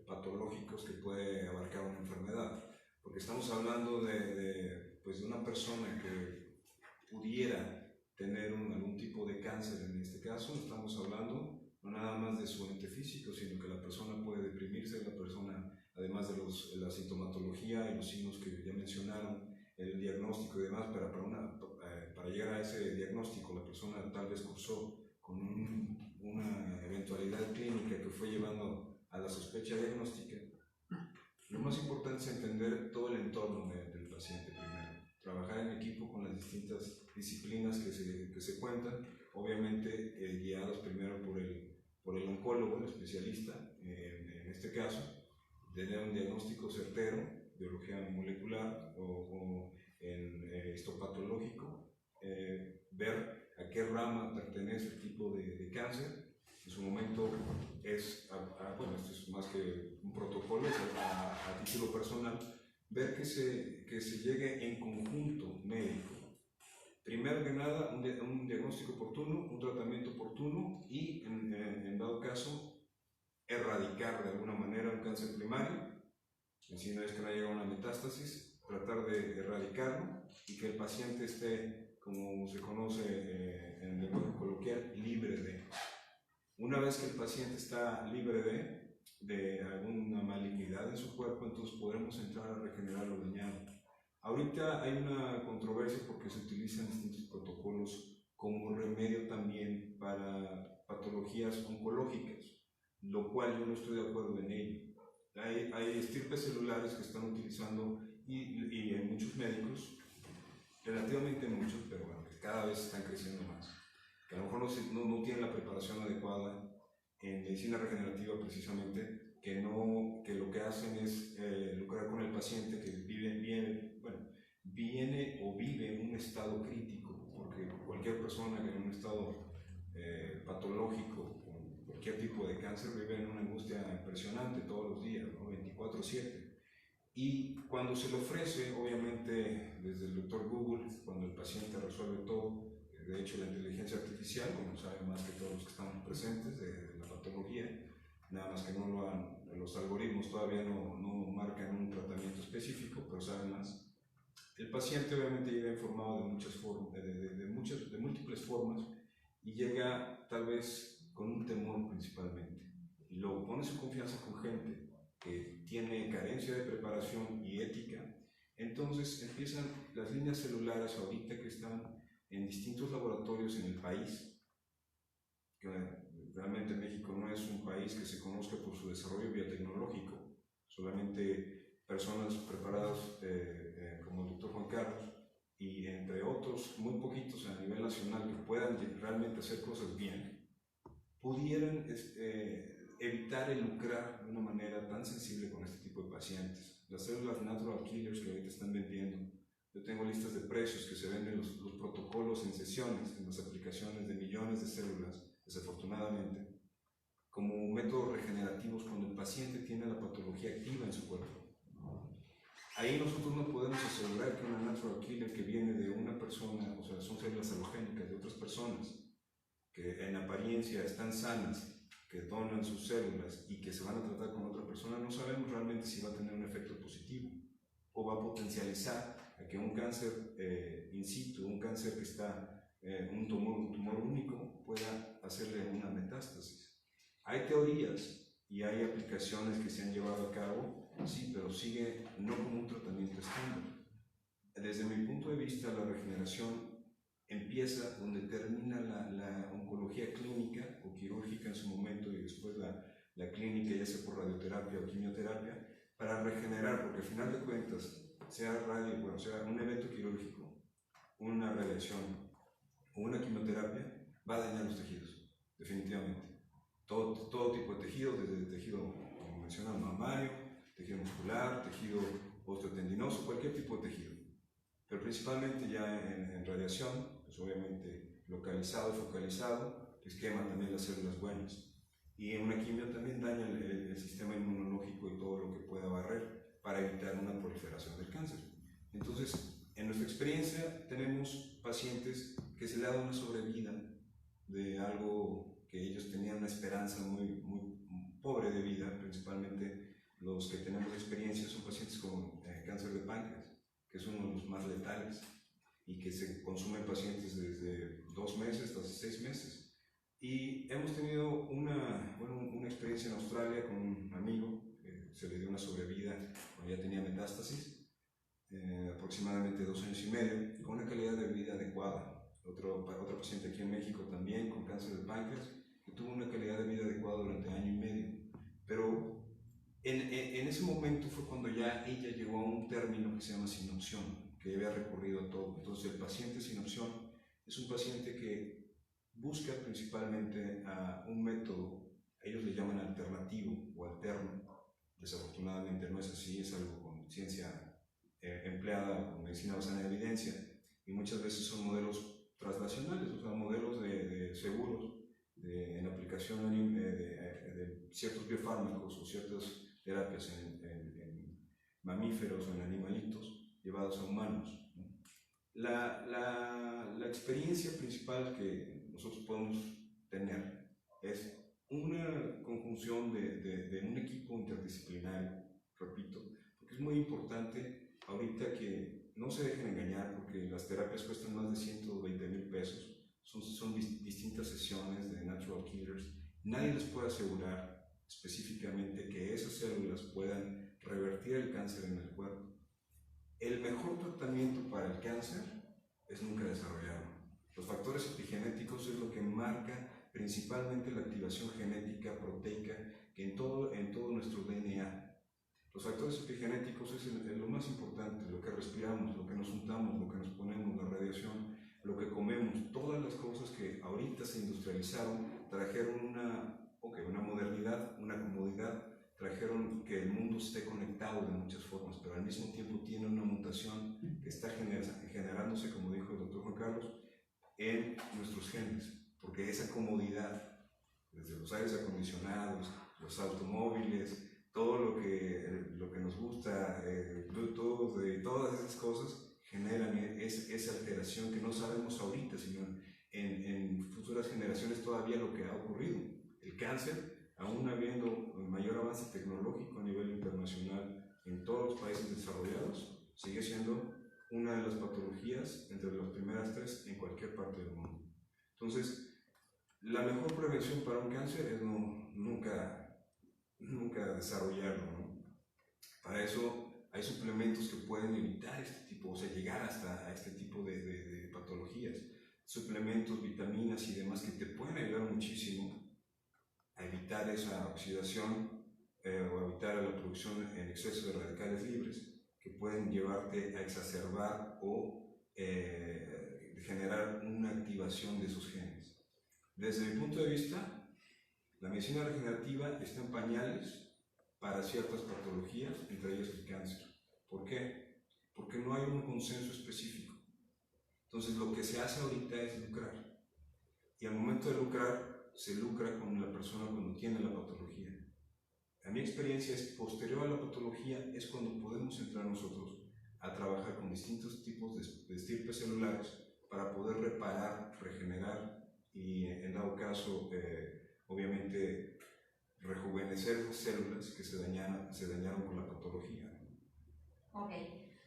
patológicos que puede abarcar una enfermedad. Porque estamos hablando de una persona que pudiera tener algún tipo de cáncer. En este caso estamos hablando no nada más de su ente físico, sino que la persona puede deprimirse, la persona, además de la sintomatología y los signos que ya mencionaron, el diagnóstico y demás, para llegar a ese diagnóstico la persona tal vez cursó con una eventualidad clínica que fue llevando a la sospecha diagnóstica. Lo más importante es entender todo el entorno del paciente primero, trabajar en equipo con las distintas disciplinas que se cuentan, obviamente guiados primero por el oncólogo, el especialista, en este caso, tener un diagnóstico certero, biología molecular o en histopatológico, ver a qué rama pertenece el tipo de cáncer. En su momento bueno, esto es más que un protocolo, es a título personal, ver que se llegue en conjunto médico. Primero que nada, un diagnóstico oportuno, un tratamiento oportuno y, en dado caso, erradicar de alguna manera un cáncer primario. Si no es que no haya una metástasis, tratar de erradicarlo y que el paciente esté, como se conoce en el lenguaje coloquial, libre de. Una vez que el paciente está libre de alguna malignidad en su cuerpo, entonces podremos entrar a regenerar lo dañado. Ahorita hay una controversia porque se utilizan distintos protocolos como remedio también para patologías oncológicas, lo cual yo no estoy de acuerdo en ello. Hay estirpes celulares que están utilizando y hay muchos médicos, relativamente muchos, pero bueno, que cada vez están creciendo más, que a lo mejor no tienen la preparación adecuada en medicina regenerativa precisamente, que lo que hacen es lucrar con el paciente que viene o vive en un estado crítico, porque cualquier persona que en un estado patológico, con cualquier tipo de cáncer, vive en una angustia impresionante todos los días, ¿no? 24/7. Y cuando se le ofrece, obviamente, desde el doctor Google, cuando el paciente resuelve todo, de hecho la inteligencia artificial, como saben más que todos los que estamos presentes de la patología, nada más que los algoritmos todavía no marcan un tratamiento específico, pero saben más. El paciente obviamente llega informado de muchas formas, de múltiples formas, y llega tal vez con un temor principalmente. Y luego pone su confianza con gente que tiene carencia de preparación y ética. Entonces empiezan las líneas celulares ahorita que están en distintos laboratorios en el país, que realmente México no es un país que se conozca por su desarrollo biotecnológico, solamente personas preparadas como el doctor Juan Carlos y entre otros muy poquitos a nivel nacional que puedan realmente hacer cosas bien, pudieran evitar el lucrar de una manera tan sensible con este tipo de pacientes. Las células natural killers que ahorita están vendiendo, yo tengo listas de precios que se venden los protocolos en sesiones, en las aplicaciones de millones de células, desafortunadamente, como métodos regenerativos cuando el paciente tiene la patología activa en su cuerpo. Ahí nosotros no podemos asegurar que una natural killer que viene de una persona, o sea, son células halogénicas de otras personas, que en apariencia están sanas, que donan sus células y que se van a tratar con otra persona, no sabemos realmente si va a tener un efecto positivo o va a potencializar a que un cáncer in situ, un cáncer que está, un tumor único, pueda hacerle una metástasis. Hay teorías y hay aplicaciones que se han llevado a cabo, sí, pero sigue no como un tratamiento estándar. Desde mi punto de vista, la regeneración empieza donde termina la oncología clínica o quirúrgica en su momento, y después la clínica, ya sea por radioterapia o quimioterapia, para regenerar, porque al final de cuentas, sea un evento quirúrgico, una radiación o una quimioterapia, va a dañar los tejidos, definitivamente. Todo tipo de tejidos, desde el tejido, como mencionaba, mamario, tejido muscular, tejido osteotendinoso, cualquier tipo de tejido. Pero principalmente ya en radiación, pues obviamente localizado y focalizado, pues quema también las células buenas. Y en una quimio también daña el sistema inmunológico y todo lo que pueda barrer para evitar una proliferación del cáncer. Entonces, en nuestra experiencia tenemos pacientes que se le ha dado una sobrevida de algo que ellos tenían una esperanza muy pobre de vida. Principalmente los que tenemos experiencia son pacientes con cáncer de páncreas, que es uno de los más letales y que se consumen pacientes desde 2 meses hasta 6 meses. Y hemos tenido una experiencia en Australia con un amigo que se le dio una sobrevida cuando ya tenía metástasis, aproximadamente 2 años y medio, con una calidad de vida adecuada. Otro paciente aquí en México también con cáncer de páncreas, que tuvo una calidad de vida adecuada durante 1 año y medio. Pero en ese momento fue cuando ya ella llegó a un término que se llama sin opción, que había recurrido a todo. Entonces el paciente sin opción es un paciente que busca principalmente a un método, ellos le llaman alternativo o alterno. Desafortunadamente no es así, es algo con ciencia empleada, con medicina basada en evidencia, y muchas veces son modelos translacionales, o sea, modelos de seguros, en aplicación de ciertos biofármacos o ciertas terapias en mamíferos o en animalitos llevados a humanos, ¿no? La experiencia principal que nosotros podemos tener es una conjunción de un equipo interdisciplinario, repito, porque es muy importante ahorita que no se dejen engañar, porque las terapias cuestan más de 120,000 pesos, son distintas sesiones de natural killers, nadie les puede asegurar específicamente que esas células puedan revertir el cáncer en el cuerpo. El mejor tratamiento para el cáncer es nunca desarrollarlo, Los factores epigenéticos es lo que marca principalmente la activación genética proteica que en todo nuestro DNA. Los factores epigenéticos es lo más importante, lo que respiramos, lo que nos untamos, lo que nos ponemos, la radiación, lo que comemos, todas las cosas que ahorita se industrializaron, trajeron una modernidad, una comodidad, trajeron que el mundo esté conectado de muchas formas, pero al mismo tiempo tiene una mutación que está generándose, como dijo el doctor Juan Carlos, en nuestros genes, porque esa comodidad, desde los aires acondicionados, los automóviles, todo lo que nos gusta, Bluetooth, todas esas cosas generan esa alteración que no sabemos ahorita, sino en futuras generaciones todavía lo que ha ocurrido. El cáncer, aún habiendo mayor avance tecnológico a nivel internacional en todos los países desarrollados, sigue siendo una de las patologías entre las primeras 3 en cualquier parte del mundo. Entonces, la mejor prevención para un cáncer es nunca desarrollarlo, ¿no? Para eso hay suplementos que pueden evitar este tipo, o sea, llegar hasta este tipo de patologías. Suplementos, vitaminas y demás que te pueden ayudar muchísimo a evitar esa oxidación o a evitar la producción en exceso de radicales libres que pueden llevarte a exacerbar o generar una activación de esos genes. Desde mi punto de vista, la medicina regenerativa está en pañales para ciertas patologías, entre ellas el cáncer. ¿Por qué? Porque no hay un consenso específico. Entonces lo que se hace ahorita es lucrar. Y al momento de lucrar, se lucra con la persona cuando tiene la patología. A mi experiencia es posterior a la patología es cuando podemos entrar nosotros a trabajar con distintos tipos de estirpes celulares para poder reparar, regenerar y en dado caso obviamente rejuvenecer esas células que se dañaron por la patología. Ok.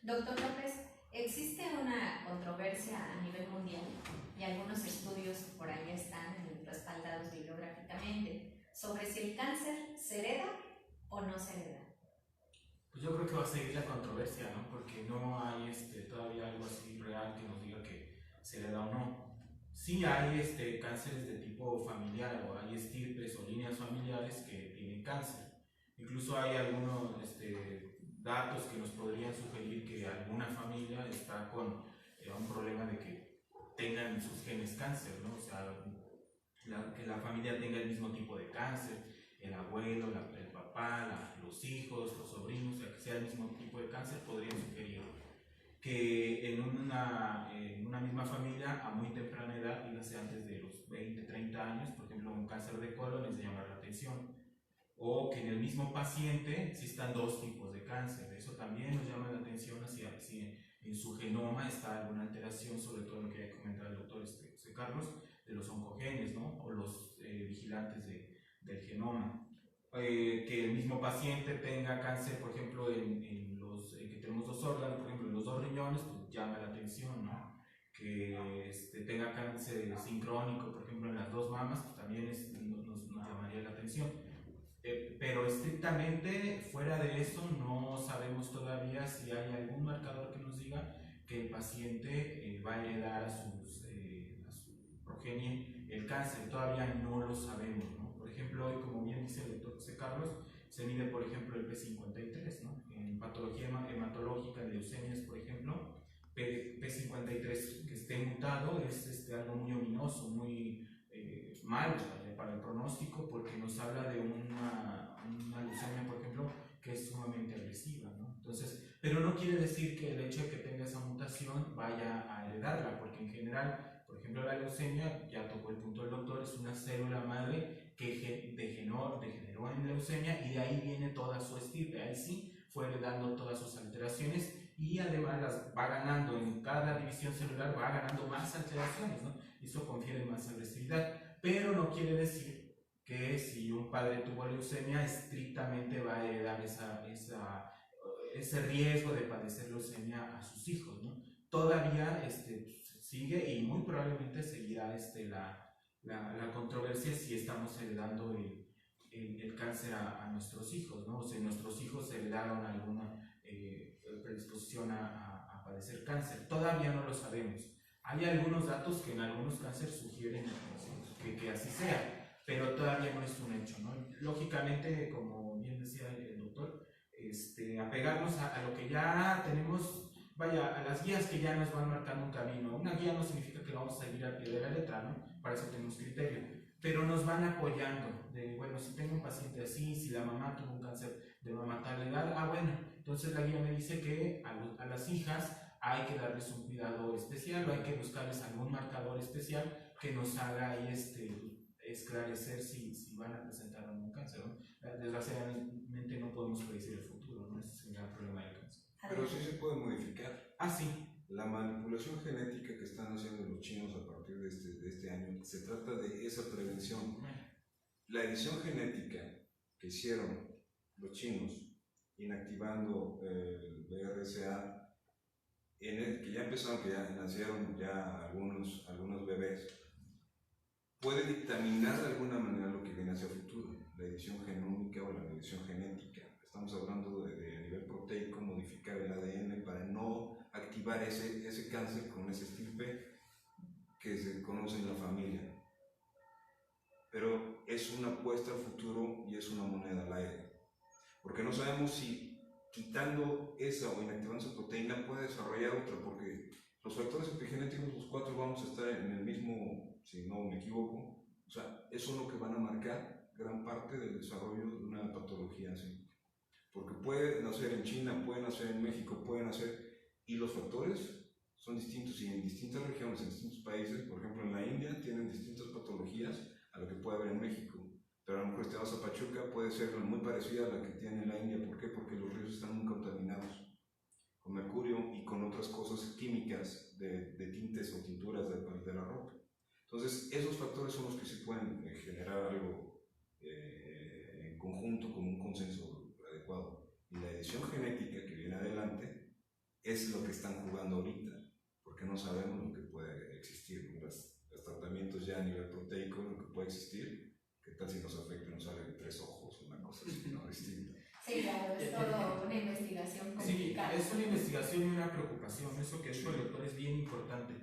Doctor López, existe una controversia a nivel mundial y algunos estudios por ahí están respaldados bibliográficamente sobre si el cáncer se hereda o no se hereda. Pues yo creo que va a seguir la controversia, ¿no? Porque no hay todavía algo así real que nos diga que se hereda o no. Sí hay cánceres de tipo familiar o hay estirpes o líneas familiares que tienen cáncer. Incluso hay algunos datos que nos podrían sugerir que alguna familia está con un problema de que tengan sus genes cáncer, ¿no? O sea, que la familia tenga el mismo tipo de cáncer, el abuelo, el papá, los hijos, los sobrinos, o sea, que sea el mismo tipo de cáncer, podrían sugerir que en una misma familia a muy temprana edad, dígase antes de los 20, 30 años, por ejemplo, un cáncer de colon es de llamar la atención, o que en el mismo paciente existan 2 tipos de cáncer. Eso también nos llama la atención si en su genoma está alguna alteración, sobre todo lo que ha comentado el doctor José Carlos, de los oncogenes, ¿no? O los vigilantes del genoma. Que el mismo paciente tenga cáncer, por ejemplo, que tenemos 2 órganos, por ejemplo, en los 2 riñones, pues llama la atención, ¿no? Que tenga cáncer sincrónico, por ejemplo, en las 2 mamas, pues también nos llamaría la atención. Pero estrictamente fuera de eso no sabemos todavía si hay algún marcador que nos diga que el paciente va a heredar a su progenie el cáncer. Todavía no lo sabemos, ¿no? Por ejemplo, hoy, como bien dice el doctor José Carlos, se mide, por ejemplo, el P53, ¿no? En patología hematológica, en leucemias, por ejemplo, P53 que esté mutado es algo muy ominoso, muy malo para el pronóstico, porque nos habla de una leucemia, por ejemplo, que es sumamente agresiva, ¿no? Entonces, pero no quiere decir que el hecho de que tenga esa mutación vaya a heredarla, porque en general, por ejemplo, la leucemia, ya tocó el punto del doctor, es una célula madre que degeneró en leucemia y de ahí viene toda su estirpe. Ahí sí fue heredando todas sus alteraciones y además las va ganando en cada división celular, va ganando más alteraciones, ¿no? Y eso confiere más agresividad, pero no quiere decir que si un padre tuvo leucemia estrictamente va a heredar ese riesgo de padecer leucemia a sus hijos, ¿no? Todavía sigue y muy probablemente seguirá la controversia si estamos heredando el cáncer a nuestros hijos, ¿no? O si nuestros hijos heredaron alguna predisposición a padecer cáncer. Todavía no lo sabemos. Hay algunos datos que en algunos cánceres sugieren que así sea, pero todavía no es un hecho, ¿no? Lógicamente, como bien decía el doctor, apegarnos a lo que ya tenemos, vaya, a las guías que ya nos van marcando un camino. Una guía no significa que vamos a seguir al pie de la letra, ¿no? Para eso tenemos criterio, pero nos van apoyando de, bueno, si tengo un paciente así, si la mamá tuvo un cáncer de mama tal edad, bueno, entonces la guía me dice que a las hijas hay que darles un cuidado especial o hay que buscarles algún marcador especial que nos haga ahí esclarecer si van a presentar o no un cáncer, ¿no? Desgraciadamente no podemos predecir el futuro, ¿no? Ese es el gran problema del cáncer. Pero sí se puede modificar. Ah, sí. La manipulación genética que están haciendo los chinos a partir de este año, se trata de esa prevención. La edición genética que hicieron los chinos, inactivando el BRCA, que ya empezaron, que ya nacieron ya algunos bebés, puede dictaminar de alguna manera lo que viene hacia el futuro, la edición genómica o la edición genética. Estamos hablando de a nivel proteico, modificar el ADN para no activar ese cáncer con ese estirpe que se conoce en la familia. Pero es una apuesta al futuro y es una moneda al aire, porque no sabemos si quitando esa o inactivando esa proteína puede desarrollar otra, porque los factores epigenéticos, los 4 vamos a estar en el mismo, si no me equivoco, o sea, eso es lo que van a marcar gran parte del desarrollo de una patología así, porque puede nacer en China, puede nacer en México, puede nacer, y los factores son distintos y en distintas regiones, en distintos países. Por ejemplo, en la India tienen distintas patologías a lo que puede haber en México, pero a lo mejor te vas a Pachuca, puede ser muy parecida a la que tiene la India. ¿Por qué? Porque los ríos están muy contaminados con mercurio y con otras cosas químicas de tintes o tinturas de la ropa. Entonces, esos factores son los que sí pueden generar algo en conjunto con un consenso adecuado. Y la edición genética que viene adelante es lo que están jugando ahorita, porque no sabemos lo que puede existir. Los tratamientos ya a nivel proteico, lo que puede existir, ¿qué tal si nos afecta y nos sale de 3 ojos, una cosa así, no distinta? Sí, claro, es todo una investigación complicada. Sí, es una investigación y una preocupación. Eso que dijo el doctor es bien importante.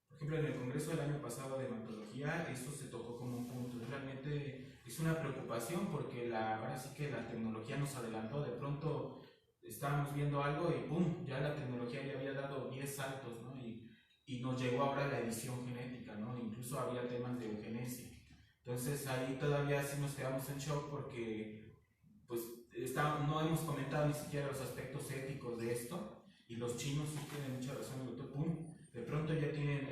Por ejemplo, en el congreso del año pasado de hematología, esto se tocó como un punto. Realmente es una preocupación porque ahora sí que la tecnología nos adelantó. De pronto estábamos viendo algo y ¡pum! Ya la tecnología ya había dado 10 saltos, ¿no? Y nos llegó ahora la edición genética, ¿no? Incluso había temas de eugenesia. Entonces ahí todavía sí nos quedamos en shock porque pues no hemos comentado ni siquiera los aspectos éticos de esto, y los chinos sí tienen mucha razón, el doctor, ¡pum! De pronto ya tienen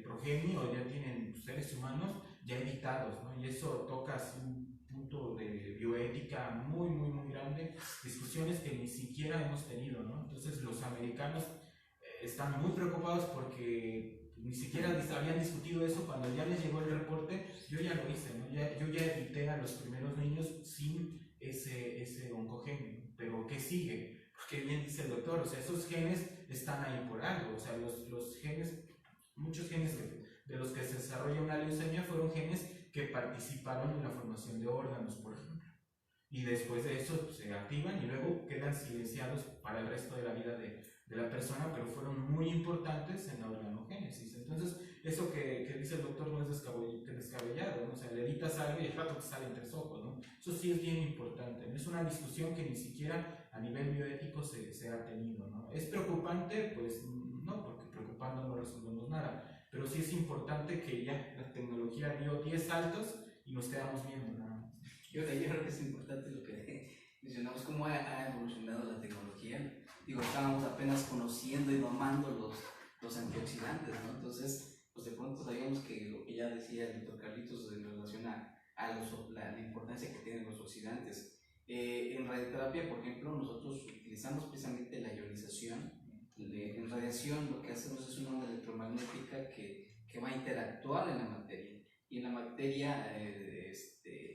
progenio o ya tienen seres humanos ya editados, ¿no? Y eso toca así un punto de bioética muy, muy, muy grande, discusiones que ni siquiera hemos tenido, ¿no? Entonces los americanos están muy preocupados porque ni siquiera habían discutido eso. Cuando ya les llegó el reporte, yo ya lo hice, ¿no? Yo ya edité a los primeros niños sin ese oncogenio, pero ¿qué sigue? Porque bien dice el doctor, o sea, esos genes están ahí por algo, o sea, los genes, muchos genes de los que se desarrolla una leucemia fueron genes que participaron en la formación de órganos, por ejemplo, y después de eso se activan y luego quedan silenciados para el resto de la vida de la persona, pero fueron muy importantes en la organogénesis. Entonces, eso que dice el doctor no es descabellado, ¿no? O sea, le editas algo y al rato te salen 3 ojos, ¿no? Eso sí es bien importante, ¿no? Es una discusión que ni siquiera a nivel bioético se ha tenido, ¿no? ¿Es preocupante? Pues no, porque preocupando no resolvemos nada, pero sí es importante que ya la tecnología dio 10 saltos y nos quedamos viendo nada más. Yo creo que es importante lo que mencionamos, cómo ha evolucionado la tecnología. Digo, estábamos apenas conociendo y domando los antioxidantes, ¿no? Entonces, pues de pronto sabíamos que lo que ya decía el doctor Carlitos en relación a la importancia que tienen los oxidantes. En radioterapia, por ejemplo, nosotros utilizamos precisamente la ionización. En radiación lo que hacemos es una onda electromagnética que va a interactuar en la materia. Y en la materia,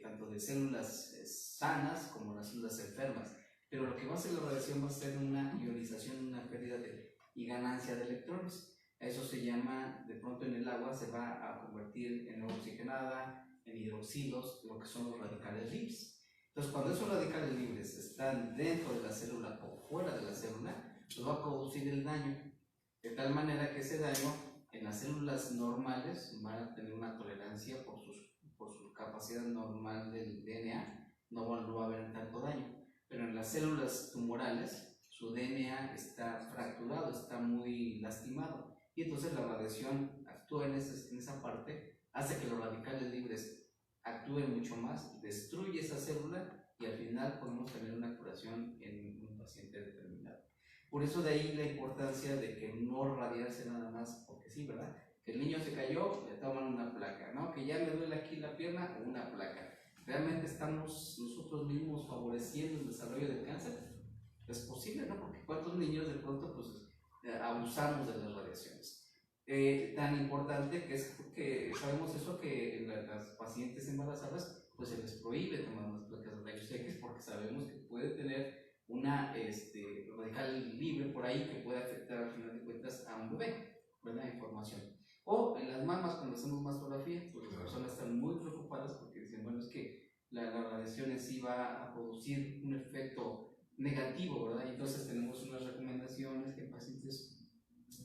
tanto de células sanas como las células enfermas. Pero lo que va a hacer la radiación va a ser una ionización, una pérdida y ganancia de electrones. Eso se llama, de pronto en el agua se va a convertir en agua oxigenada, en hidroxilos, lo que son los radicales libres. Entonces, cuando esos radicales libres están dentro de la célula o fuera de la célula, pues va a producir el daño, de tal manera que ese daño En las células normales van a tener una tolerancia por su capacidad normal del DNA, no va a haber tanto daño. Pero en las células tumorales, su DNA está fracturado, está muy lastimado. Y entonces la radiación actúa en esa parte, hace que los radicales libres actúen mucho más, destruye esa célula y al final podemos tener una curación en un paciente determinado. Por eso de ahí la importancia de que no radiarse nada más porque sí, ¿verdad? Que el niño se cayó, le toman una placa, ¿no? Que ya me duele aquí la pierna, una placa. ¿Realmente estamos nosotros mismos favoreciendo el desarrollo del cáncer? Es posible, ¿no? Porque cuántos niños de pronto pues abusamos de las radiaciones. Tan importante que es que sabemos eso, que las pacientes embarazadas pues se les prohíbe tomar unas placas de rayos X porque sabemos que puede tener una radical libre por ahí que puede afectar al final de cuentas a un bebé, ¿verdad? Información. O en las mamas, cuando hacemos mastografía, pues las personas están muy preocupadas porque dicen, bueno, es que la radiación en sí va a producir un efecto negativo, ¿verdad? Y entonces tenemos unas recomendaciones que en pacientes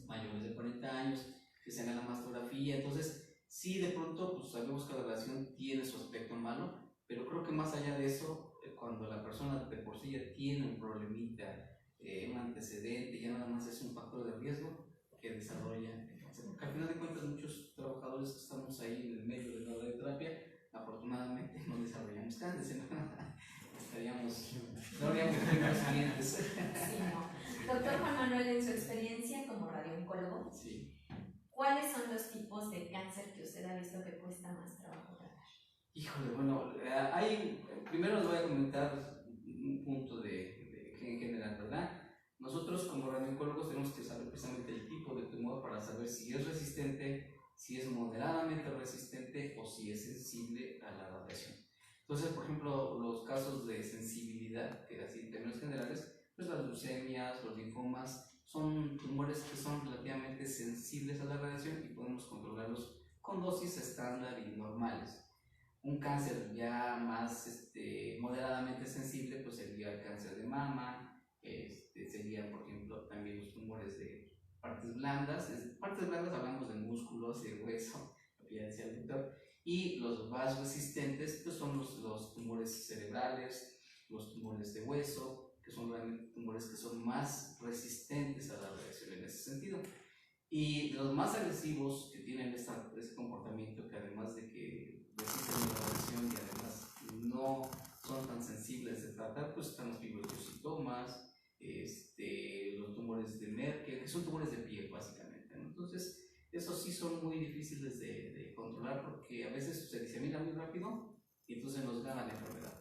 mayores de 40 años que se hagan la mastografía. Entonces, sí, de pronto, pues sabemos que la radiación tiene su aspecto malo, pero creo que más allá de eso, cuando la persona de por sí ya tiene un problemita, un antecedente, ya nada más es un factor de riesgo que desarrolla el cáncer. Porque al final de cuentas, muchos trabajadores que estamos ahí en el medio de la radioterapia, afortunadamente no desarrollamos cáncer, no habríamos tenido clientes. Sí, no. Doctor Juan Manuel, en su experiencia como radiooncólogo, Sí. ¿cuáles son los tipos de cáncer que usted ha visto que cuesta más trabajo tratar? Híjole, bueno, primero les voy a comentar un punto en general, ¿verdad? Nosotros como radiooncólogos tenemos que saber precisamente el tipo de tumor para saber si es resistente, si es moderadamente resistente o si es sensible a la radiación. Entonces, por ejemplo, los casos de sensibilidad, que así en términos generales, pues las leucemias, los linfomas, son tumores que son relativamente sensibles a la radiación y podemos controlarlos con dosis estándar y normales. Un cáncer ya más moderadamente sensible, pues sería el cáncer de mama, sería, por ejemplo, también los tumores de partes blandas. Partes blandas hablamos de músculos, de hueso, lo que ya decía el doctor. Y los más resistentes pues son los tumores cerebrales, los tumores de hueso, que son realmente tumores que son más resistentes a la radiación en ese sentido. Y los más agresivos que tienen ese comportamiento, que además de que resisten la radiación y además no son tan sensibles de tratar, pues están los fibrositomas, los tumores de Merkel, que son tumores de piel básicamente, ¿no? Entonces, esos sí son muy difíciles de controlar porque a veces se disemina muy rápido y entonces nos gana la enfermedad.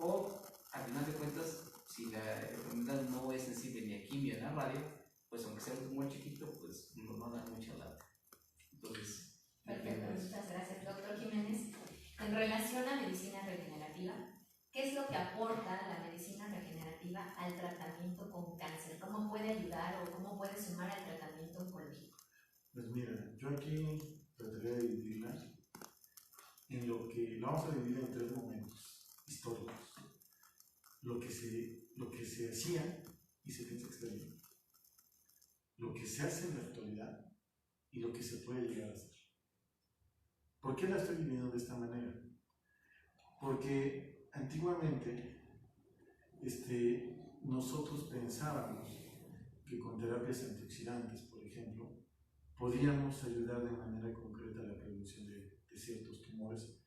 O, al final de cuentas, si la enfermedad no es sensible ni a quimio ni a radio, pues aunque sea un tumor chiquito, pues no da mucha lata. Entonces, perfecto, muchas gracias, doctor Jiménez. En relación a medicina regenerativa, ¿qué es lo que aporta la medicina regenerativa al tratamiento con cáncer? ¿Cómo puede ayudar o cómo puede sumar al tratamiento oncológico? Pues mira, yo aquí trataré de dividirla en lo vamos a dividir en 3 momentos históricos. Lo que se hacía y se piensa que está bien. Lo que se hace en la actualidad y lo que se puede llegar a hacer. ¿Por qué la estoy dividiendo de esta manera? Porque antiguamente nosotros pensábamos que con terapias antioxidantes, por ejemplo, podíamos ayudar de manera concreta a la prevención de ciertos tumores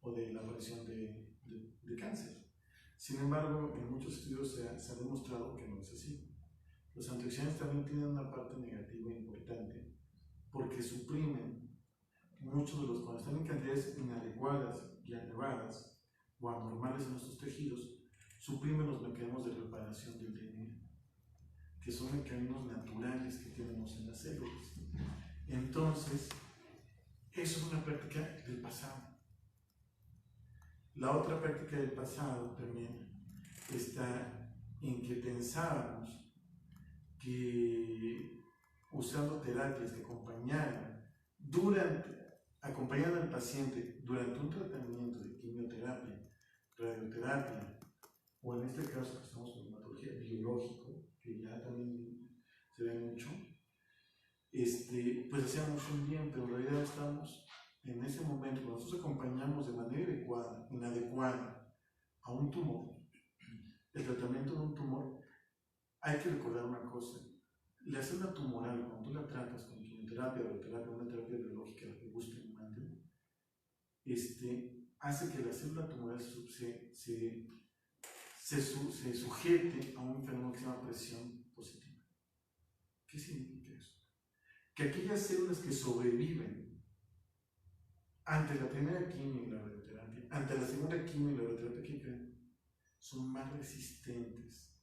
o de la aparición de cáncer. Sin embargo, en muchos estudios se ha demostrado que no es así. Los antioxidantes también tienen una parte negativa importante porque suprimen muchos de los, cuando están en cantidades inadecuadas y elevadas o anormales en nuestros tejidos, suprimen los mecanismos de reparación del DNA, que son mecanismos naturales que tenemos en las células. Entonces, eso es una práctica del pasado. La otra práctica del pasado también está en que pensábamos que usando terapias que acompañaran al paciente durante un tratamiento de quimioterapia, radioterapia, o en este caso que estamos con hematología biológico, que ya también se ve mucho, pues hacíamos un bien, pero en realidad estamos en ese momento, cuando nosotros acompañamos de manera inadecuada a un tumor, el tratamiento de un tumor, hay que recordar una cosa: la célula tumoral, cuando tú la tratas con quimioterapia, radioterapia, una terapia biológica, la que gusten y manden, hace que la célula tumoral se sujete a un fenómeno que se llama presión positiva. ¿Qué significa eso? Que aquellas células que sobreviven ante la primera quimio y la radioterapia, ante la segunda quimio y la radioterapia, ¿qué creen? Son más resistentes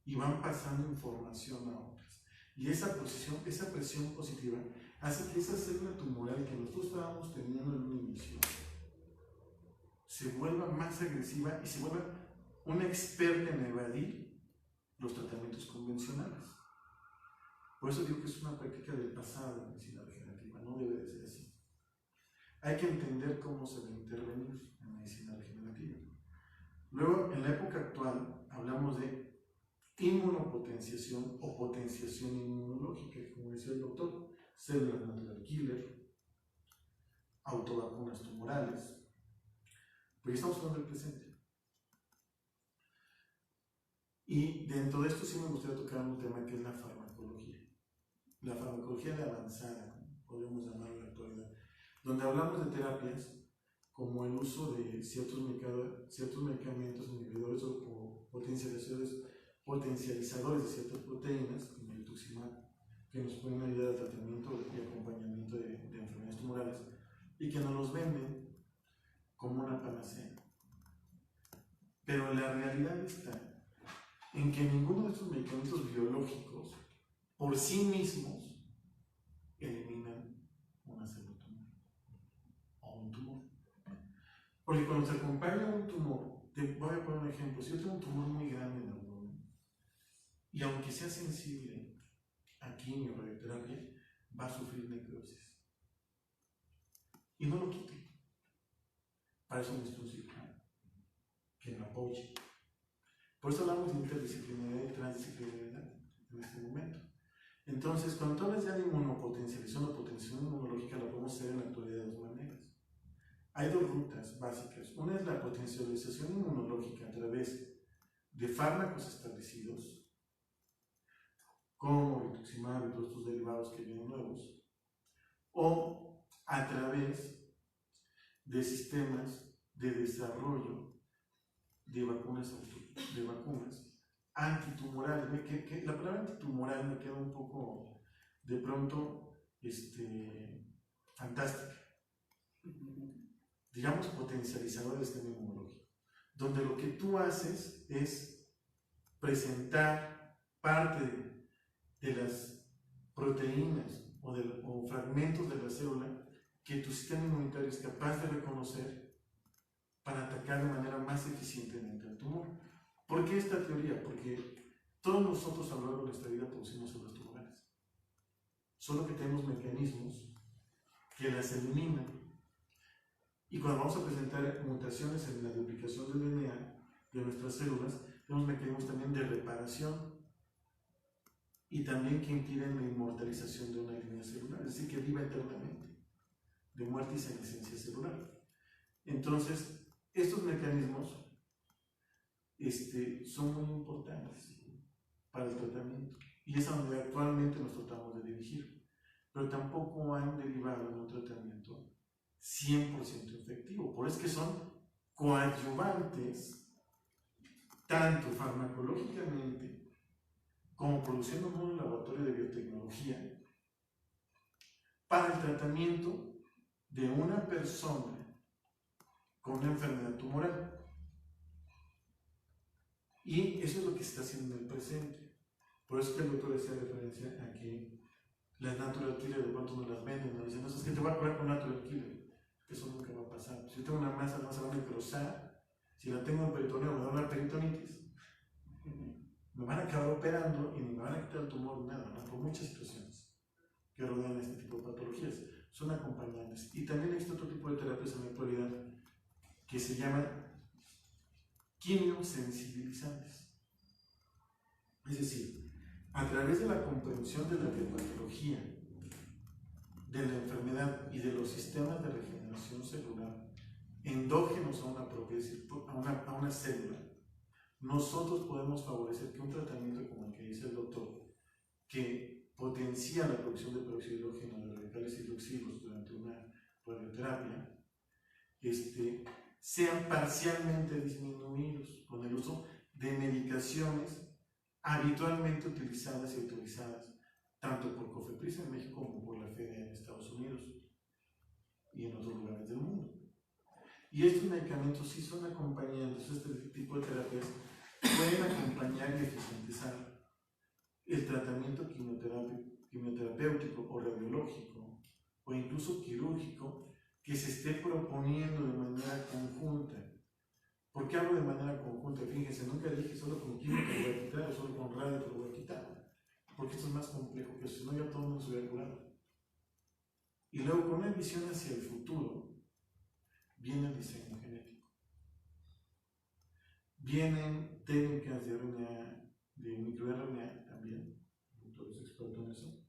y van pasando información a otras. Y esa presión positiva hace que esa célula tumoral que nosotros estábamos teniendo en un inicio se vuelva más agresiva y se vuelva una experta en evadir los tratamientos convencionales. Por eso digo que es una práctica del pasado en medicina regenerativa, no debe de ser así. Hay que entender cómo se debe intervenir en medicina regenerativa. Luego, en la época actual, hablamos de inmunopotenciación o potenciación inmunológica, como decía el doctor, células natural killer, autovacunas tumorales, pero estamos hablando del presente. Y dentro de esto sí me gustaría tocar un tema que es la farmacología. La farmacología de avanzada, podríamos llamarlo en la actualidad, donde hablamos de terapias como el uso de ciertos medicamentos inhibidores o potencializadores de ciertas proteínas, como el rituximab, que nos pueden ayudar al tratamiento y acompañamiento de enfermedades tumorales, y que nos los venden como una panacea. Pero la realidad está en que ninguno de estos medicamentos biológicos por sí mismos eliminan una célula tumor o un tumor. Porque cuando se acompaña un tumor, te voy a poner un ejemplo: si yo tengo un tumor muy grande en el abdomen, y aunque sea sensible a quimio o radioterapia, va a sufrir necrosis. Y no lo quite. Para eso necesito un cirujano que me apoye. Por eso hablamos de interdisciplinaridad y transdisciplinaridad en este momento. Entonces, cuando tú hablas ya de inmunopotencialización o potenciación inmunológica, lo podemos hacer en la actualidad de dos maneras. Hay dos rutas básicas. Una es la potencialización inmunológica a través de fármacos establecidos, como rituximab y todos estos derivados que vienen nuevos, o a través de sistemas de desarrollo de vacunas antitumorales. La palabra antitumoral me queda un poco, de pronto, fantástica. Digamos, potencializador del sistema inmunológico, donde lo que tú haces es presentar parte de las proteínas o fragmentos de la célula que tu sistema inmunitario es capaz de reconocer para atacar de manera más eficientemente al tumor. ¿Por qué esta teoría? Porque todos nosotros a lo largo de nuestra vida producimos células tumorales, solo que tenemos mecanismos que las eliminan. Y cuando vamos a presentar mutaciones en la duplicación del DNA de nuestras células, tenemos mecanismos también de reparación y también que impiden la inmortalización de una línea celular, es decir, que viva eternamente, de muerte y senescencia celular. Entonces, estos mecanismos son muy importantes para el tratamiento y es a donde actualmente nos tratamos de dirigir, pero tampoco han derivado en un tratamiento 100% efectivo. Por eso es que son coadyuvantes, tanto farmacológicamente como produciendo en un laboratorio de biotecnología, para el tratamiento de una persona con una enfermedad tumoral. Y eso es lo que se está haciendo en el presente. Por eso es que el doctor hacía referencia a que las natural killer de pronto no las venden, no dicen: no, es que te voy a curar con natural killer. Eso nunca va a pasar. Si yo tengo una masa más grande que grosar, si la tengo en peritoneo, me da una peritonitis, me van a acabar operando y ni me van a quitar el tumor ni nada, ¿no? Por muchas situaciones que rodean este tipo de patologías. Son acompañantes. Y también existe otro tipo de terapias en la actualidad que se llaman quimiosensibilizantes. Es decir, a través de la comprensión de la etiopatología, de la enfermedad y de los sistemas de regeneración celular endógenos a una propia, a una célula, nosotros podemos favorecer que un tratamiento como el que dice el doctor, que potencia la producción de peróxido de hidrógeno de radicales hidroxilos durante una radioterapia, sean parcialmente disminuidos con el uso de medicaciones habitualmente utilizadas y autorizadas tanto por COFEPRIS en México como por la FDA en Estados Unidos y en otros lugares del mundo. Y estos medicamentos sí son acompañantes, este tipo de terapias pueden acompañar y eficientizar el tratamiento quimioterapéutico o radiológico o incluso quirúrgico que se esté proponiendo de manera conjunta. ¿Por qué hablo de manera conjunta? Fíjense, nunca dije solo con química lo voy a quitar o solo con radio lo voy a quitar, porque esto es más complejo que eso, si no ya todo el mundo se hubiera curado. Y luego con una visión hacia el futuro viene el diseño genético. Vienen técnicas de RNA, de microRNA también, el doctor es experto en eso,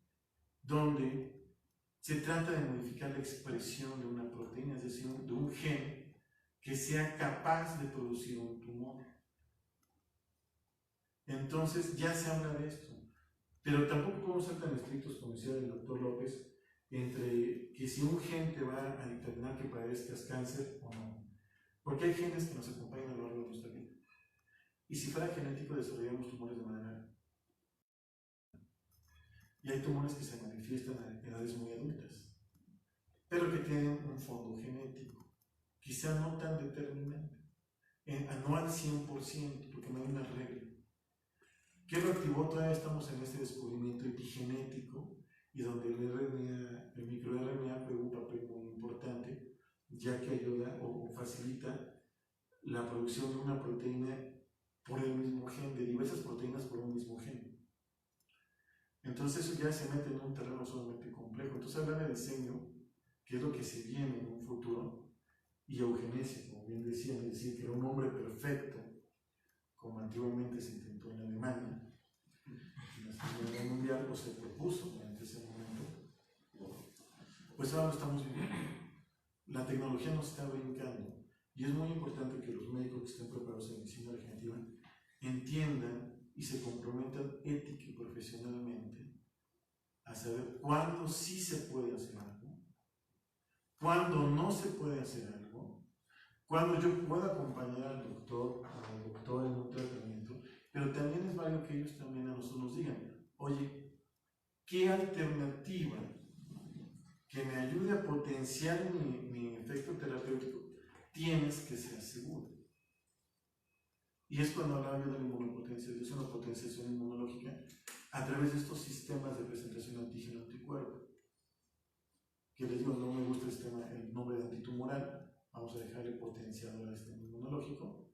donde se trata de modificar la expresión de una proteína, es decir, de un gen que sea capaz de producir un tumor. Entonces ya se habla de esto, pero tampoco podemos ser tan estrictos, como decía el doctor López, entre que si un gen te va a determinar que padezcas cáncer o no, porque hay genes que nos acompañan a lo largo de nuestra vida. Y si fuera genético, desarrollamos tumores de manera. Y hay tumores que se manifiestan a edades muy adultas, pero que tienen un fondo genético, quizá no tan determinante, no al 100%, porque no hay una regla. ¿Qué lo activó? Todavía estamos en este descubrimiento epigenético y donde el microRNA juega un papel muy importante, ya que ayuda o facilita la producción de una proteína por el mismo gen, de diversas proteínas por un mismo gen. Entonces eso ya se mete en un terreno sumamente complejo. Entonces hablar de diseño, que es lo que se viene en un futuro, y eugenesia, como bien decían, es decir, que era un hombre perfecto, como antiguamente se intentó en Alemania, en la Segunda Guerra Mundial, o se propuso durante ese momento, pues ahora lo estamos viviendo. La tecnología nos está brincando y es muy importante que los médicos que estén preparados en medicina regenerativa entiendan y se comprometan ética y profesionalmente a saber cuándo sí se puede hacer algo, cuándo no se puede hacer algo, cuándo yo puedo acompañar al doctor en un tratamiento, pero también es válido que ellos también a nosotros nos digan, oye, ¿qué alternativa que me ayude a potenciar mi efecto terapéutico tienes que ser seguro? Y es cuando hablaba yo de la inmunopotenciación o potenciación inmunológica a través de estos sistemas de presentación antígeno-anticuerpo. Que les digo, no me gusta el nombre de antitumoral, vamos a dejarle potenciador al sistema inmunológico.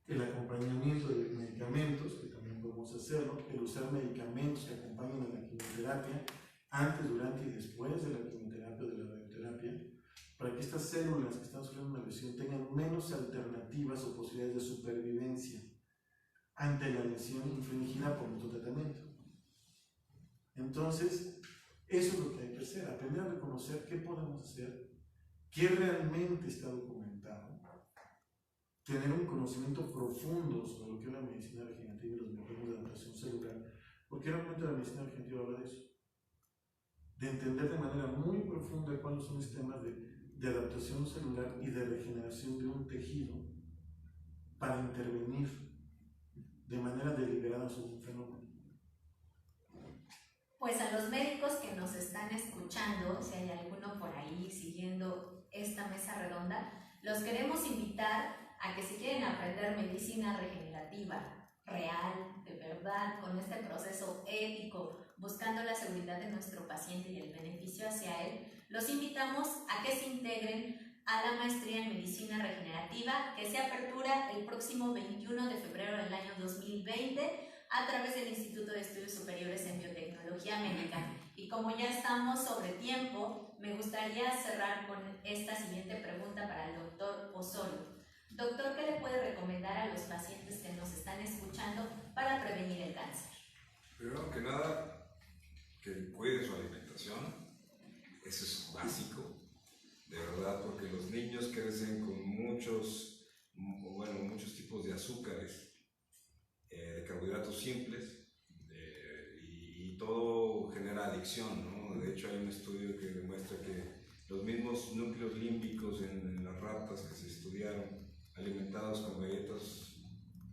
El acompañamiento de medicamentos, que también podemos hacerlo, el usar medicamentos que acompañen a la quimioterapia, antes, durante y después de la quimioterapia o de la radioterapia, para que estas células que están sufriendo una lesión tengan menos alternativas o posibilidades de supervivencia ante la lesión infligida por nuestro tratamiento. Entonces, eso es lo que hay que hacer, aprender a reconocer qué podemos hacer, qué realmente está documentado, tener un conocimiento profundo sobre lo que es la medicina regenerativa y los mecanismos de adaptación celular, porque realmente la medicina regenerativa habla de eso, de entender de manera muy profunda cuáles son los sistemas de adaptación celular y de regeneración de un tejido para intervenir de manera deliberada sobre un fenómeno. Pues a los médicos que nos están escuchando, si hay alguno por ahí siguiendo esta mesa redonda, los queremos invitar a que si quieren aprender medicina regenerativa real, de verdad, con este proceso ético, buscando la seguridad de nuestro paciente y el beneficio hacia él, los invitamos a que se integren a la maestría en medicina regenerativa que se apertura el próximo 21 de febrero del año 2020 a través del Instituto de Estudios Superiores en Biotecnología Médica. Y como ya estamos sobre tiempo, me gustaría cerrar con esta siguiente pregunta para el doctor Osorio. Doctor, ¿qué le puede recomendar a los pacientes que nos están escuchando para prevenir el cáncer? Primero que nada, que cuide su alimentación, eso es básico, de verdad, porque los niños crecen con muchos tipos de azúcares, de carbohidratos simples, y todo genera adicción, ¿no? De hecho, hay un estudio que demuestra que los mismos núcleos límbicos en las ratas que se estudiaron, alimentados con galletas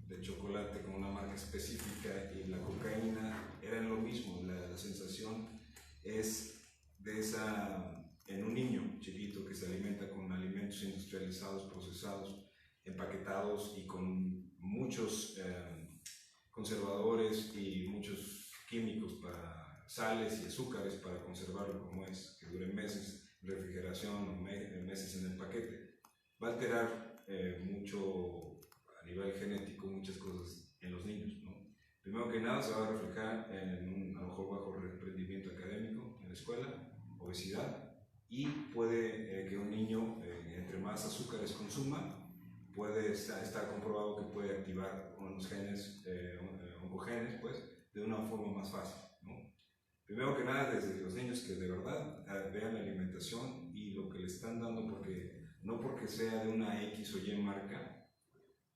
de chocolate con una marca específica y la cocaína, eran lo mismo. La sensación es de esa, en un niño chiquito que se alimenta con alimentos industrializados, procesados, empaquetados y con muchos conservadores y muchos químicos, para sales y azúcares para conservarlo como es, que dure meses en refrigeración o meses en el paquete, va a alterar mucho a nivel genético muchas cosas en los niños, ¿no? Primero que nada se va a reflejar en un a lo mejor bajo rendimiento académico en la escuela, obesidad, y puede que un niño entre más azúcares consuma, está comprobado que puede activar unos genes, oncogenes, pues, de una forma más fácil, ¿no? Primero que nada, desde los niños que de verdad vean la alimentación y lo que le están dando, porque no porque sea de una X o Y marca,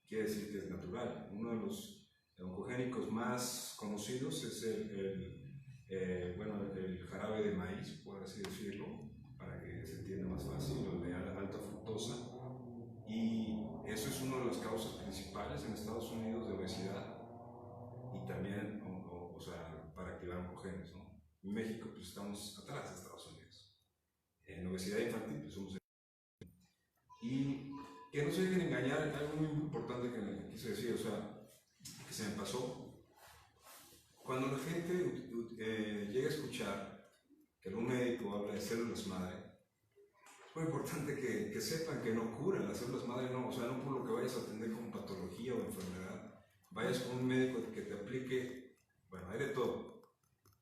quiere decir que es natural. Uno de los oncogénicos más conocidos es el jarabe de maíz, por así decirlo, para que se entienda más fácil, el de alta fructosa, y eso es una de las causas principales en Estados Unidos de obesidad y también, para activar oncogenes, ¿no? En México pues estamos atrás de Estados Unidos. En obesidad infantil pues somos... Y que no se dejen engañar, algo muy importante que quise decir, o sea, que se me pasó. Cuando la gente llega a escuchar que algún médico habla de células madre, es muy importante que sepan que no curan las células madre, no, o sea, no por lo que vayas a atender con patología o enfermedad, vayas con un médico que te aplique, bueno, hay de todo,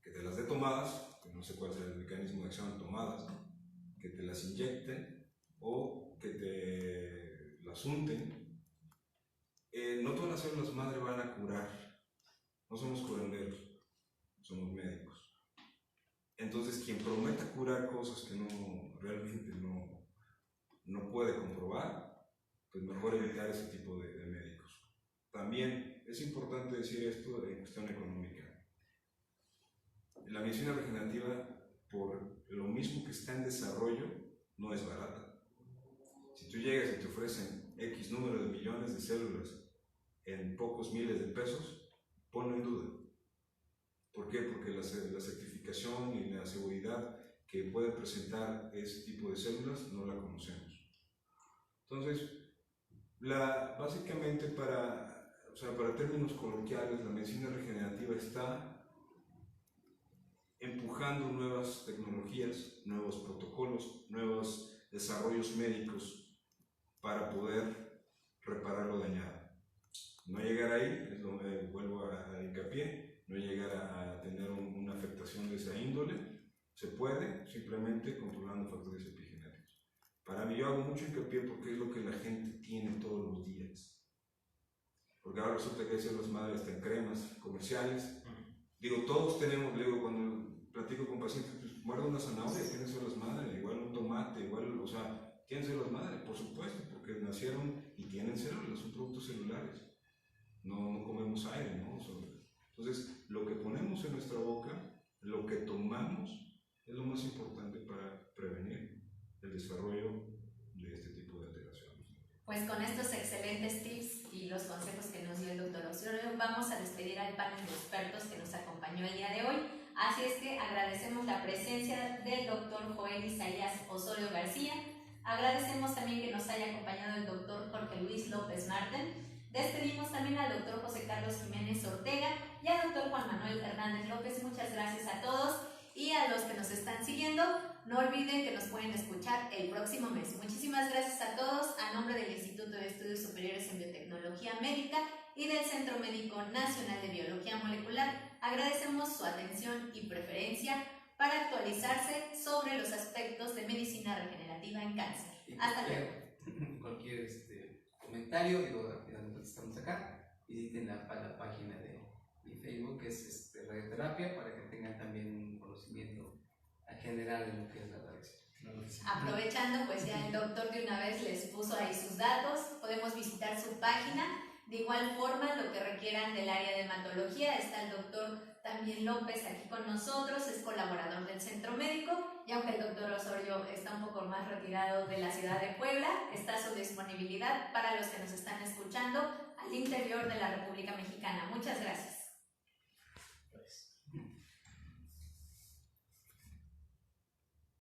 que te las dé tomadas, que no sé cuál será el mecanismo de acción de tomadas, ¿no? Que te las inyecten o que te las unten. No todas las células madre van a curar, no somos curanderos, somos médicos. Entonces, quien prometa curar cosas que realmente no puede comprobar, pues mejor evitar ese tipo de médicos. También es importante decir esto en cuestión económica. La medicina regenerativa, por lo mismo que está en desarrollo, no es barata. Si tú llegas y te ofrecen X número de millones de células en pocos miles de pesos, ponlo en duda. ¿Por qué? Porque la certificación y la seguridad que puede presentar ese tipo de células no la conocemos. Entonces, básicamente para términos coloquiales, la medicina regenerativa está empujando nuevas tecnologías, nuevos protocolos, nuevos desarrollos médicos para poder reparar lo dañado. No llegar ahí, vuelvo a hincapié, no llegar a tener una afectación de esa índole, se puede simplemente controlando factores epigenéticos. Para mí yo hago mucho hincapié porque es lo que la gente tiene todos los días. Porque ahora resulta que hay células madre hasta en cremas comerciales. Digo, todos tenemos, cuando platico con pacientes, pues muerde una zanahoria, tiene células madre, igual un tomate, igual, o sea, tienen células madre, por supuesto, porque nacieron y tienen células, son productos celulares. No comemos aire, ¿no? Entonces, lo que ponemos en nuestra boca, lo que tomamos, es lo más importante para prevenir el desarrollo de este tipo de alteraciones. Pues con estos excelentes tips y los consejos que nos dio el doctor Osorio, vamos a despedir al panel de expertos que nos acompañó el día de hoy. Así es que agradecemos la presencia del doctor Joel Isaías Osorio García. Agradecemos también que nos haya acompañado el doctor Jorge Luis López Marten. Despedimos también al doctor José Carlos Jiménez Ortega y al doctor Juan Manuel Hernández López. Muchas gracias a todos y a los que nos están siguiendo. No olviden que nos pueden escuchar el próximo mes. Muchísimas gracias a todos. A nombre del Instituto de Estudios Superiores en Biotecnología Médica y del Centro Médico Nacional de Biología Molecular, agradecemos su atención y preferencia para actualizarse sobre los aspectos de medicina regenerativa en cáncer. Hasta luego. Cualquier comentario, al final estamos acá, visiten la página Mi Facebook es radioterapia, para que tengan también un conocimiento general de lo que es la radiación. Aprovechando, pues ya el doctor de una vez les puso ahí sus datos, podemos visitar su página. De igual forma, lo que requieran del área de hematología, está el doctor también López aquí con nosotros, es colaborador del Centro Médico, y aunque el doctor Osorio está un poco más retirado de la ciudad de Puebla, está a su disponibilidad para los que nos están escuchando al interior de la República Mexicana. Muchas gracias.